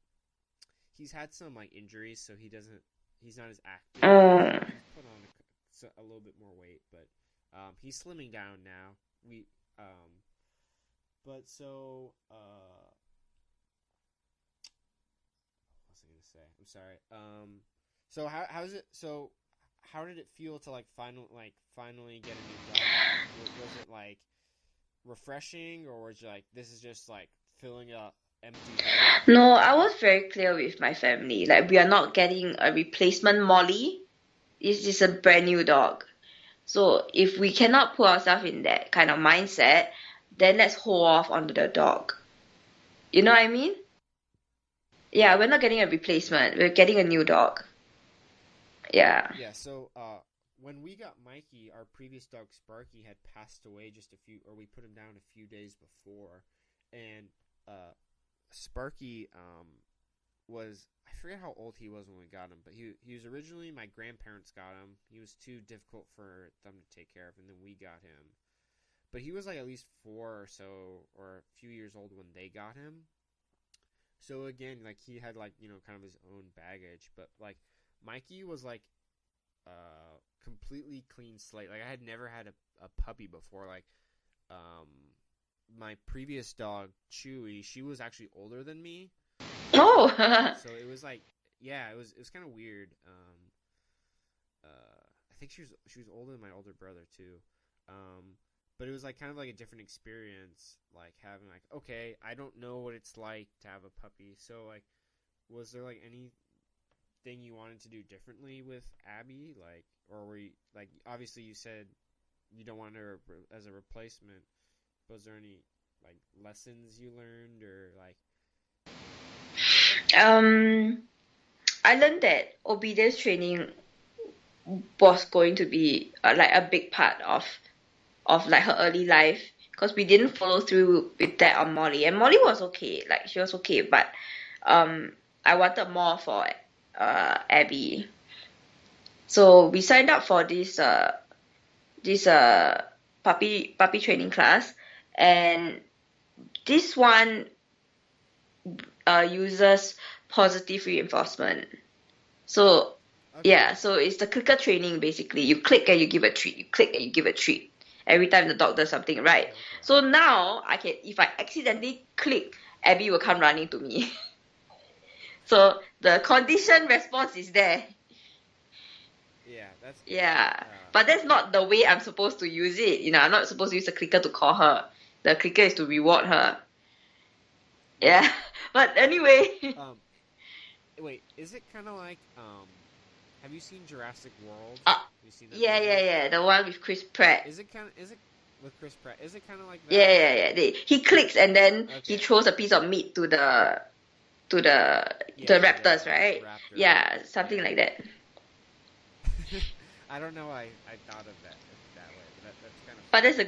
He's had some like injuries, so he's not as active. So Mm. he's put on a little bit more weight, but he's slimming down now. We but so what was I gonna say? I'm sorry. So how's it? So how did it feel to finally get a new dog? Was it like refreshing, or was you like this is just like filling a empty void? No, I was very clear with my family. Like, we are not getting a replacement Molly. This is a brand new dog. So if we cannot put ourselves in that kind of mindset, then let's hold off onto the dog. You know what I mean? Yeah, we're Yeah. not getting a replacement. We're getting a new dog. Yeah. Yeah, so when we got Mikey, our previous dog Sparky had passed away or we put him down a few days before, and Sparky was I forget how old he was when we got him, but he was originally my grandparents got him. He was too difficult for them to take care of, and then we got him. But he was like at least 4 or a few years old when they got him. So again, like he had like kind of his own baggage, but like Mikey was like completely clean slate. Like I had never had a puppy before. Like um my previous dog Chewy, she was actually older than me. Oh. So it was like yeah, it was kind of weird. I think she was older than my older brother too. But it was like kind of like a different experience, like having like okay, I don't know what it's like to have a puppy. So like, was there like anything you wanted to do differently with Abby, like, or were you like obviously you said you don't want her as a replacement, but was there any like lessons you learned or like um, I learned that obedience training was going to be like a big part of like her early life because we didn't follow through with that on Molly, and Molly was okay, like she was okay, but um, I wanted more for Abby, so we signed up for this puppy training class, and this one uses positive reinforcement. So okay, yeah, so it's the clicker training basically. You click and you give a treat. You click and you give a treat every time the dog does something right. okay, So now I can, if I accidentally click, Abby will come running to me. So the condition response is there. yeah, that's good. Yeah, but that's not the way I'm supposed to use it. I'm not supposed to use the clicker to call her. The clicker is to reward her. Yeah, Yeah. but anyway. Um, wait, is it kind of like have you seen Jurassic World? uh, Have you seen that yeah, yeah, movie? yeah, the one with Chris Pratt. Is it with Chris Pratt? Is it kind of like Yeah, that? yeah, yeah. He clicks and then he Okay. throws a piece of meat to the Yeah, to raptors, the right? raptor. Yeah, something Yeah. like that. I don't know. I thought of that way, but that's kind of But funny. that's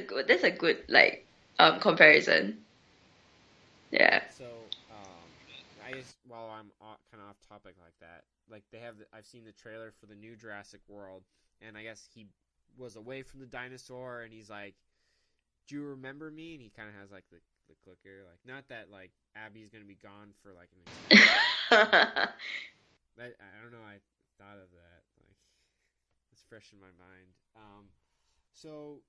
a good like comparison. Yeah. So, I guess while I'm kind of off topic like that, like I've seen the trailer for the new Jurassic World, and I guess he was away from the dinosaur, and he's like, "Do you remember me?" And he kind of has like the clicker, like not that like Abby's gonna be gone for like an extended period of time, but I don't know. I thought of that. Like it's fresh in my mind. So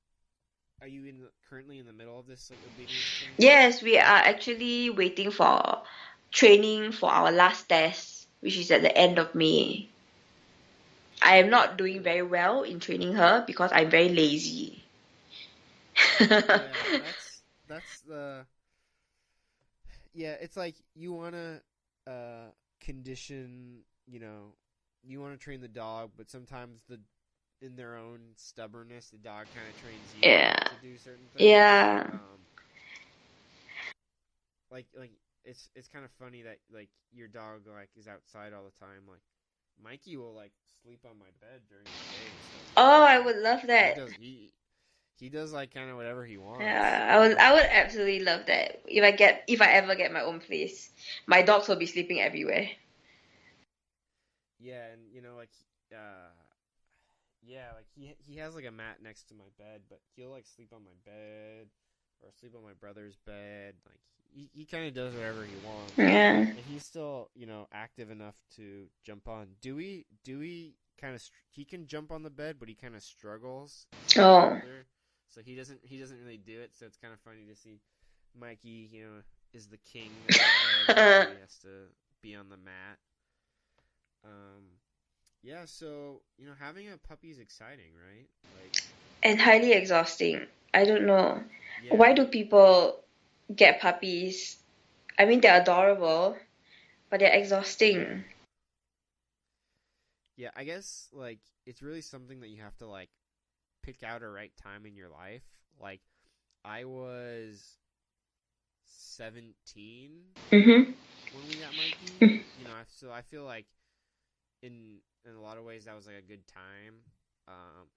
are you currently in the middle of this like obedience training? Yes, we are actually waiting for training for our last test, which is at the end of May. I am not doing Cool. very well in training her because I'm very lazy. Yeah, that's the yeah. It's like you wanna condition, you want to train the dog, but sometimes in their own stubbornness, the dog kind of trains you Yeah. to do certain things. Yeah. Like it's kind of funny that like your dog like is outside all the time. Like Mikey will like sleep on my bed during the day and stuff. Oh, I would love that. He does like kind of whatever he wants. Yeah, I would absolutely love that. If I ever get my own place, my dogs will be sleeping everywhere. Yeah, and you know like yeah, like he has like a mat next to my bed, but he'll like sleep on my bed or sleep on my brother's bed. Like he kind of does whatever he wants. Yeah. And he's still, you know, active enough to jump on. Dewey kind of he can jump on the bed, but he kind of struggles. Oh. So he doesn't really do it. So it's kind of funny to see Mikey, you know, is the king of the bed. He has to be on the mat. Yeah, so, you know, having a puppy is exciting, right? Like, and highly exhausting. I don't know. yeah. Why do people get puppies? I mean, they're adorable, but they're exhausting. Yeah, I guess, like, it's really something that you have to, like, pick out a right time in your life. Like, I was 17 Mm-hmm. when we got Mikey. You know, so I feel like in a lot of ways that was like a good time.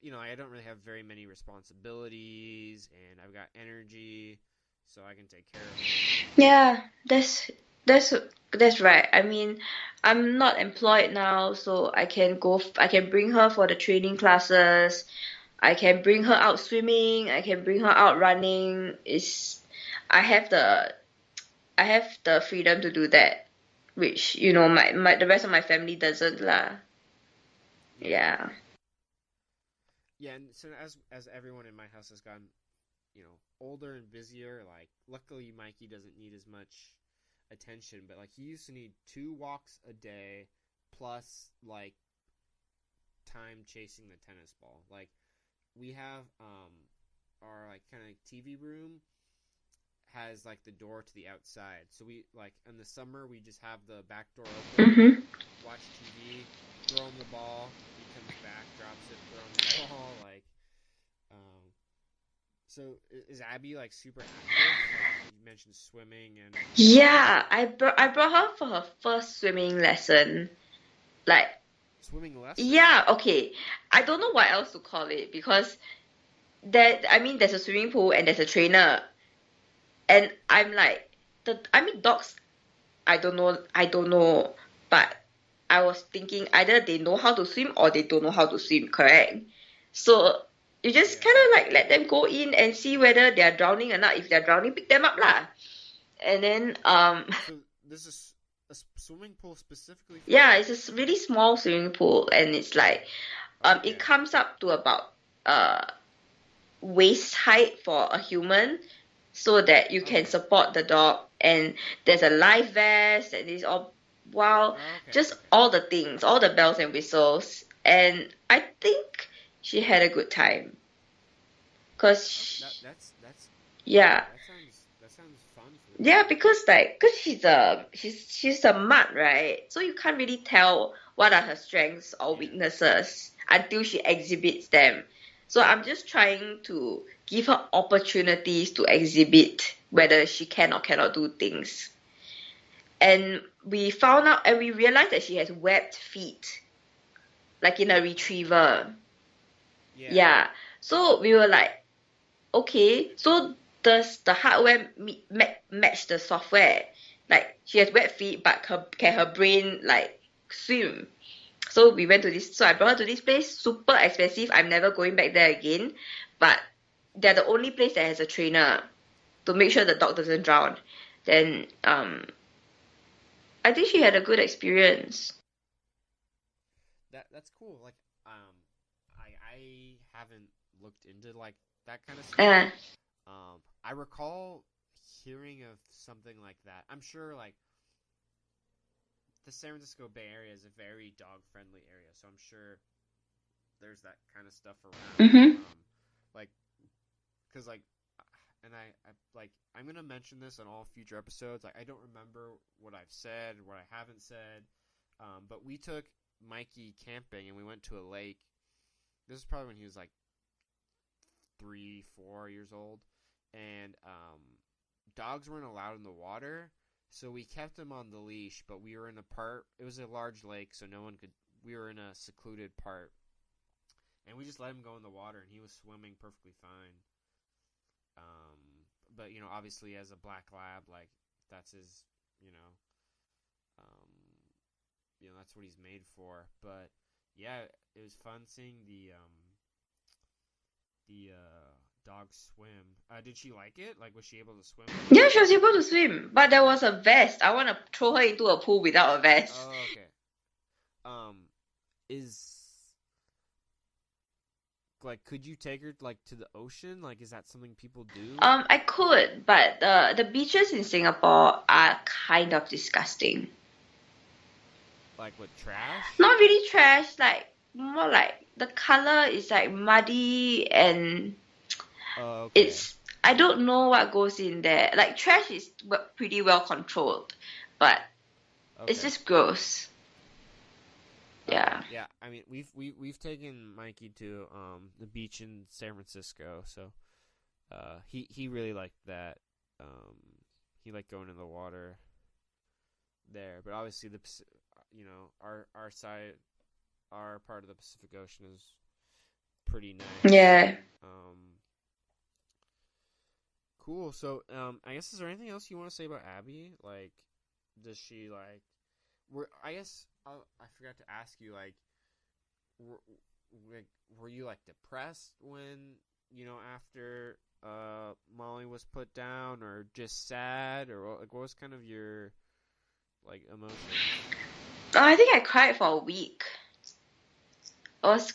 You know, I don't really have very many responsibilities, and I've got energy, so I can take care of it. Yeah, that's right. I mean, I'm not employed now, so I can bring her for the training classes. I can bring her out swimming. I can bring her out running. I have the I have the freedom to do that, which you know my the rest of my family doesn't lah. Yeah. Yeah, and so as everyone in my house has gotten, you know, older and busier, like luckily Mikey doesn't need as much attention, but like he used to need 2 walks a day plus like time chasing the tennis ball. Like we have our like kind of TV room has like the door to the outside. So we like in the summer we just have the back door open, Mm-hmm. watch TV, throw him the ball, he comes back, drops it, throw him the ball, like so is Abby like super active? Like you mentioned swimming and Yeah, I brought her for her first swimming lesson. Like, swimming lesson. yeah, okay. I don't know what else to call it because there's a swimming pool and there's a trainer. And I'm like dogs, I don't know, but I was thinking either they know how to swim or they don't know how to swim, correct? So you just kind of like let them go in and see whether they're drowning or not. If they're drowning, pick them up lah. And then So this is a swimming pool specifically for yeah, it's a really small swimming pool, and it's like it comes up to about waist height for a human, so that you can support the dog. And there's a life vest, and it's all just all the things, all the bells and whistles. And I think she had a good time because that's yeah. That sounds fun for you. Yeah, because she's a mutt, right? So you can't really tell what are her strengths or weaknesses until she exhibits them. So I'm just trying to give her opportunities to exhibit whether she can or cannot do things. And we found out and we realized that she has webbed feet, like in a retriever. Yeah. So we were like, okay, so does the hardware match the software? Like she has webbed feet, but can her brain like swim? So we went to this. So I brought her to this place. Super expensive. I'm never going back there again. But they're the only place that has a trainer to make sure the dog doesn't drown. Then I think she had a good experience. That's cool. Like I haven't looked into like that kind of stuff. I recall hearing of something like that. I'm sure like the San Francisco Bay Area is a very dog-friendly area, so I'm sure there's that kind of stuff around. Mm-hmm. Like, because like, and I like I'm gonna mention this on all future episodes. Like, I don't remember what I've said, what I haven't said, but we took Mikey camping, and we went to a lake. This is probably when he was like 3, 4 years old, and dogs weren't allowed in the water, so we kept him on the leash. But we were in a part. It was a large lake, so no one could. We were in a secluded part, and we just let him go in the water, and he was swimming perfectly fine. But obviously, as a black lab, like that's his, that's what he's made for. But yeah, it was fun seeing the dog swim. Did she like it? Like, was she able to swim? Yeah, she was able to swim, but there was a vest. I want to throw her into a pool without a vest. Oh, okay. Is like, could you take her like to the ocean? Like, is that something people do? I could, but the beaches in Singapore are kind of disgusting. Like, what, trash? Not really trash, like more like the color is like muddy and Okay. I don't know what goes in there. Like trash is pretty well controlled, but it's Okay. just gross. Yeah. Yeah, I mean, we've taken Mikey to the beach in San Francisco, so he really liked that. He liked going in the water there, but obviously our side, our part of the Pacific Ocean is pretty nice. Yeah. Cool. So I guess, is there anything else you want to say about Abby? Like, does she like? I guess I forgot to ask you, like, were you like depressed when after Molly was put down, or just sad, or like what was kind of your like emotions? I think I cried for a week. It was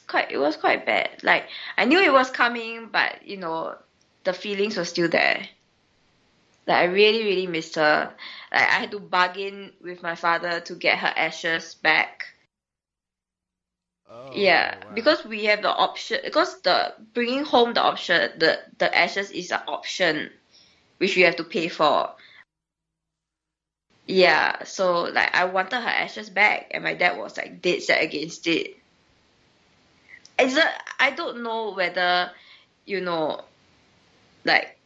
quite bad. Like I knew it was coming, but the feelings were still there. Like I really, really missed her. Like I had to bargain with my father to get her ashes back. Oh, Yeah, okay, wow. because we have the option. Because the bringing home the option, the ashes is an option, which we have to pay for. Yeah, so like I wanted her ashes back, and my dad was like dead set against it. I don't know whether like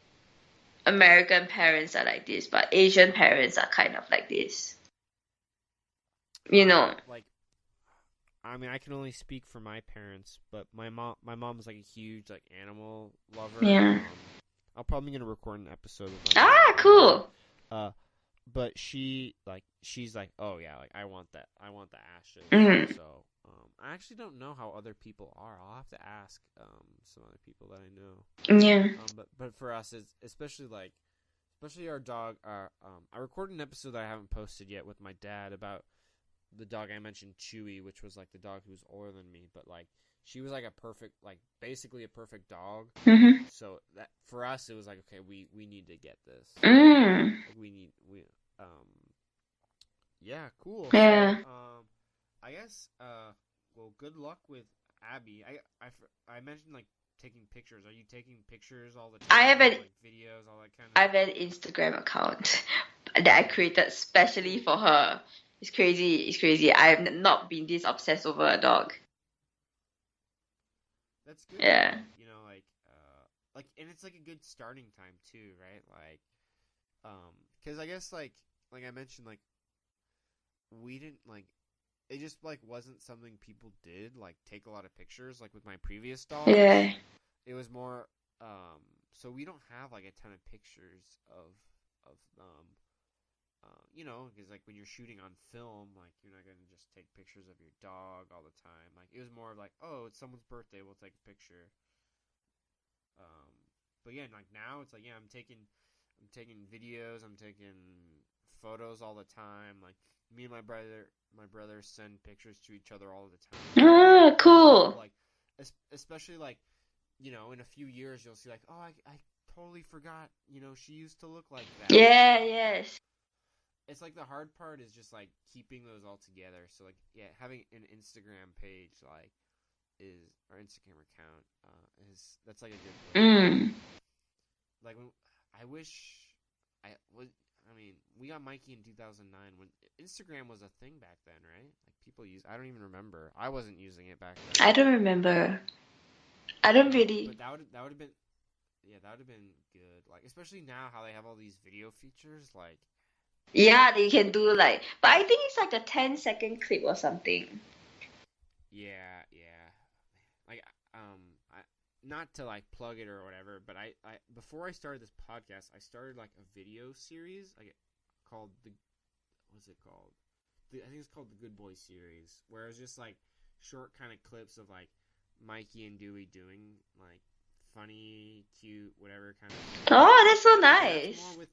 American parents are like this, but Asian parents are kind of like this. Like, I mean, I can only speak for my parents, but my mom is like a huge like animal lover. Yeah. I'm probably gonna record an episode with my mom. Cool. But she's like, oh yeah, like I want the ashes. Mhm. So I actually don't know how other people are. I'll have to ask some other people that I know. Yeah. But for us, it's especially our dog. I recorded an episode that I haven't posted yet with my dad about the dog I mentioned, Chewy, which was like the dog who was older than me, but like she was like basically a perfect dog. Mhm. So that for us, it was like, okay, we need to get this. Mm. Like yeah, cool. Yeah. So, I guess well, good luck with Abby. I mentioned like taking pictures. Are you taking pictures all the time? I have like videos, all that kind of. I have an Instagram account that I created specially for her. It's crazy. I have not been this obsessed over a dog. That's good. Yeah. And it's like a good starting time too, right? Like, because I guess like I mentioned, like we didn't like. It just like wasn't something people did, like take a lot of pictures, like with my previous dog. Yeah. It was more so we don't have like a ton of pictures of them. Because like when you're shooting on film, like you're not gonna just take pictures of your dog all the time. Like it was more of like, oh, it's someone's birthday, we'll take a picture. But yeah, like now it's like, yeah, I'm taking videos, I'm taking photos all the time. Like me and my brother send pictures to each other all the time. Cool. Like especially like in a few years you'll see like, oh, I totally forgot, she used to look like that. Yeah, yes. It's like the hard part is just like keeping those all together. So like, yeah, having an Instagram page like our Instagram account that's like a good way. Like when, I wish I I mean, we got Mikey in 2009 when Instagram was a thing back then, right? Like people use. I don't even remember. I wasn't using it back then. I don't remember. I don't really. But that would have been yeah, that would have been good. Like especially now how they have all these video features. Like Yeah, they can do like, but I think it's like a 10-second clip or something. yeah. Like I not to like plug it or whatever, but I before I started this podcast, I started like a video series like called the what's it called? I think it's called the Good Boy series, where it's just like short kind of clips of like Mikey and Dewey doing like funny, cute, whatever kind of thing. Oh, that's so But that's nice. more with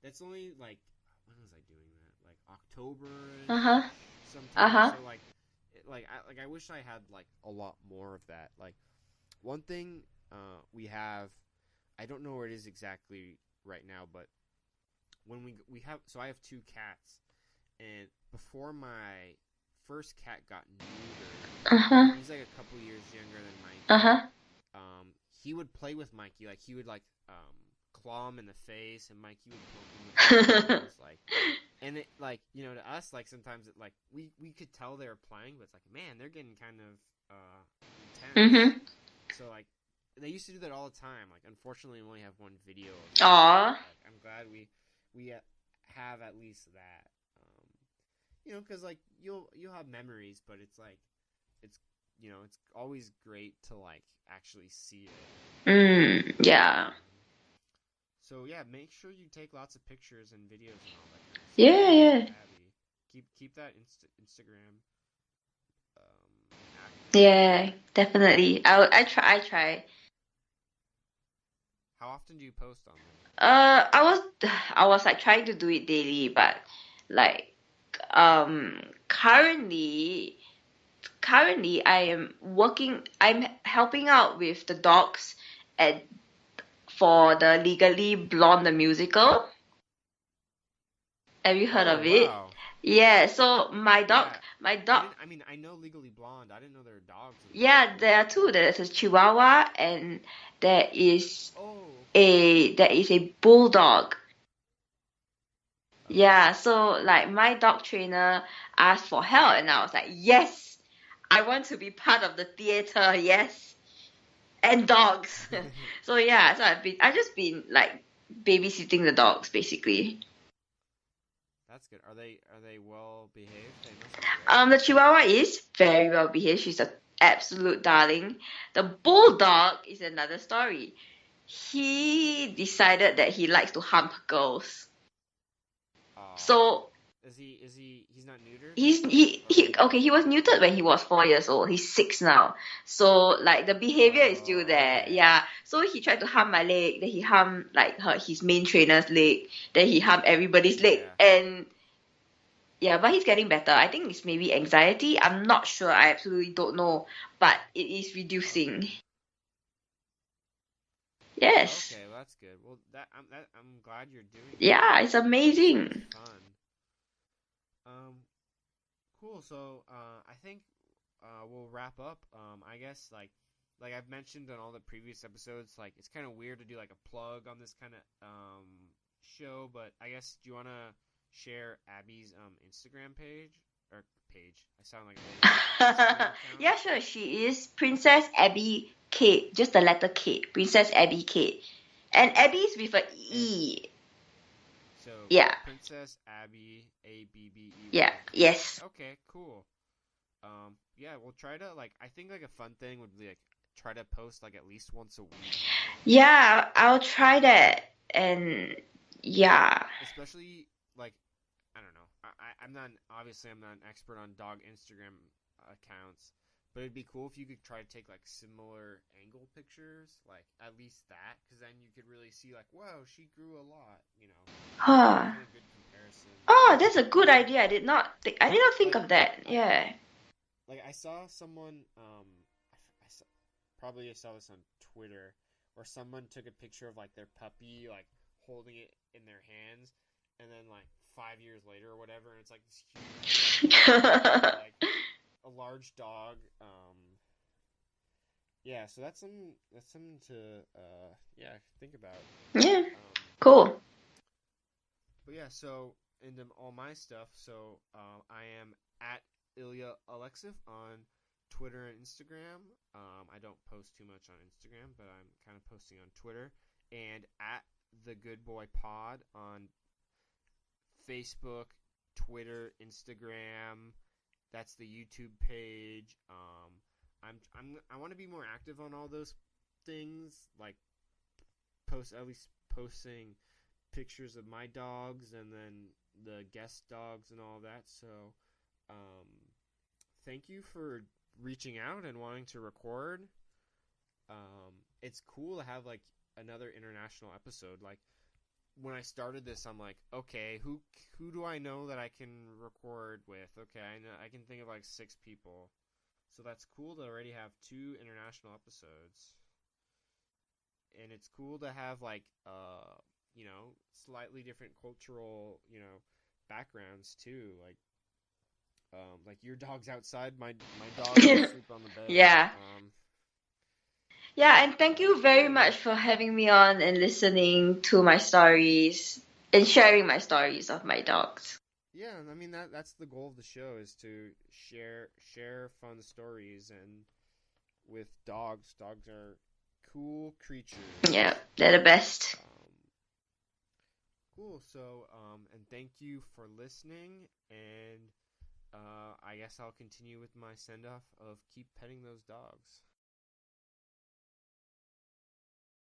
that's only like when was I doing that? Like Uh-huh. October-ish sometime. Uh-huh. So like I wish I had like a lot more of that. Like one thing we have I don't know where it is exactly right now, but when we have so I have two cats and before my first cat got Uh-huh. neutered, he's like a couple years younger than Mikey. Uh-huh. He would play with Mikey, like he would like claw him in the face, and Mikey would poke him with his nose, like, and it like to us like sometimes it like we could tell they were playing, but it's like man they're getting kind of intense. Mm-hmm. So like they used to do that all the time. Like unfortunately we only have one video of that. Aw. Like, I'm glad we have at least that. Because like you'll have memories, but it's like it's it's always great to like actually see it. Yeah. So yeah, make sure you take lots of pictures and videos and all that kind of stuff. Yeah, yeah. Abby. Keep that Instagram active. Yeah, definitely. I try. How often do you post on them? I was like trying to do it daily, but like um currently I'm helping out with the dogs at for the Legally Blonde the musical. Have you heard Oh of it? wow. Yeah, so my dog Yeah. my dog I know Legally Blonde. I didn't know there were dogs in that. yeah, there are two. There's a Chihuahua and there is Oh, a bulldog. okay. Yeah, so like my dog trainer asked for help and I was like, yes, I want to be part of the theater, yes. And dogs. So yeah, so I've just been like babysitting the dogs basically. That's good. Are they well behaved? They must be, right? The Chihuahua is very well behaved. She's an absolute darling. The bulldog is another story. He decided that he likes to hump girls. So He's not neutered? he was neutered when he was 4 years old. He's 6 now. So like the behavior is still there. Okay. Yeah. So he tried to harm my leg, then he harmed like his main trainer's leg, then he harmed everybody's leg. Yeah. And yeah, but he's getting better. I think it's maybe anxiety. I'm not sure. I absolutely don't know. But it is reducing. Yes. Okay, well, that's good. Well, I'm glad you're doing that. Yeah, it's amazing. Sounds fun. Cool. So, I think we'll wrap up. I guess like I've mentioned on all the previous episodes, like it's kind of weird to do like a plug on this kind of show, but I guess do you want to share Abby's Instagram page or page? I sound like a lady. Instagram account? Yeah, sure. She is Princess Abbey Kate, just the letter K. Princess Abbey Kate. And Abby's with a E. So Yeah. Princess Abbey Abbe. Yeah. Yes. Okay, cool. Yeah, we'll try to like. I think like a fun thing would be like try to post like at least once a week. Yeah, I'll try that. And yeah. Especially like I don't know. I'm not obviously I'm not an expert on dog Instagram accounts, but it'd be cool if you could try to take like similar angle pictures, like at least that, because then you could really see like, whoa, she grew a lot. Huh. Kind of good comparison. Oh, that's a good idea. I did not think Like, of that. Yeah. Like I saw someone, probably I saw this on Twitter, where someone took a picture of like their puppy, like holding it in their hands, and then like 5 years later or whatever, and it's like this huge, like a large dog. Yeah, so that's something to think about. Yeah. Cool. But yeah, so into all my stuff. So I am at Ilya Alexiv on Twitter and Instagram. I don't post too much on Instagram, but I'm kind of posting on Twitter. And at The Good Boy Pod on Facebook, Twitter, Instagram. That's the YouTube page. I want to be more active on all those things, like posting pictures of my dogs and then the guest dogs and all that. So, thank you for reaching out and wanting to record. It's cool to have like another international episode. Like when I started this, I'm like, okay, who do I know that I can record with? Okay, I know I can think of like 6 people. So that's cool to already have 2 international episodes. And it's cool to have like slightly different cultural, backgrounds too. Like your dog's outside, my dog will sleep on the bed. Yeah. Yeah, and thank you very much for having me on and listening to my stories and sharing my stories of my dogs. Yeah, I mean that's the goal of the show, is to share fun stories. And with dogs are cool creatures. Yeah, they're the best. Cool. So and thank you for listening, and I guess I'll continue with my send off of keep petting those dogs.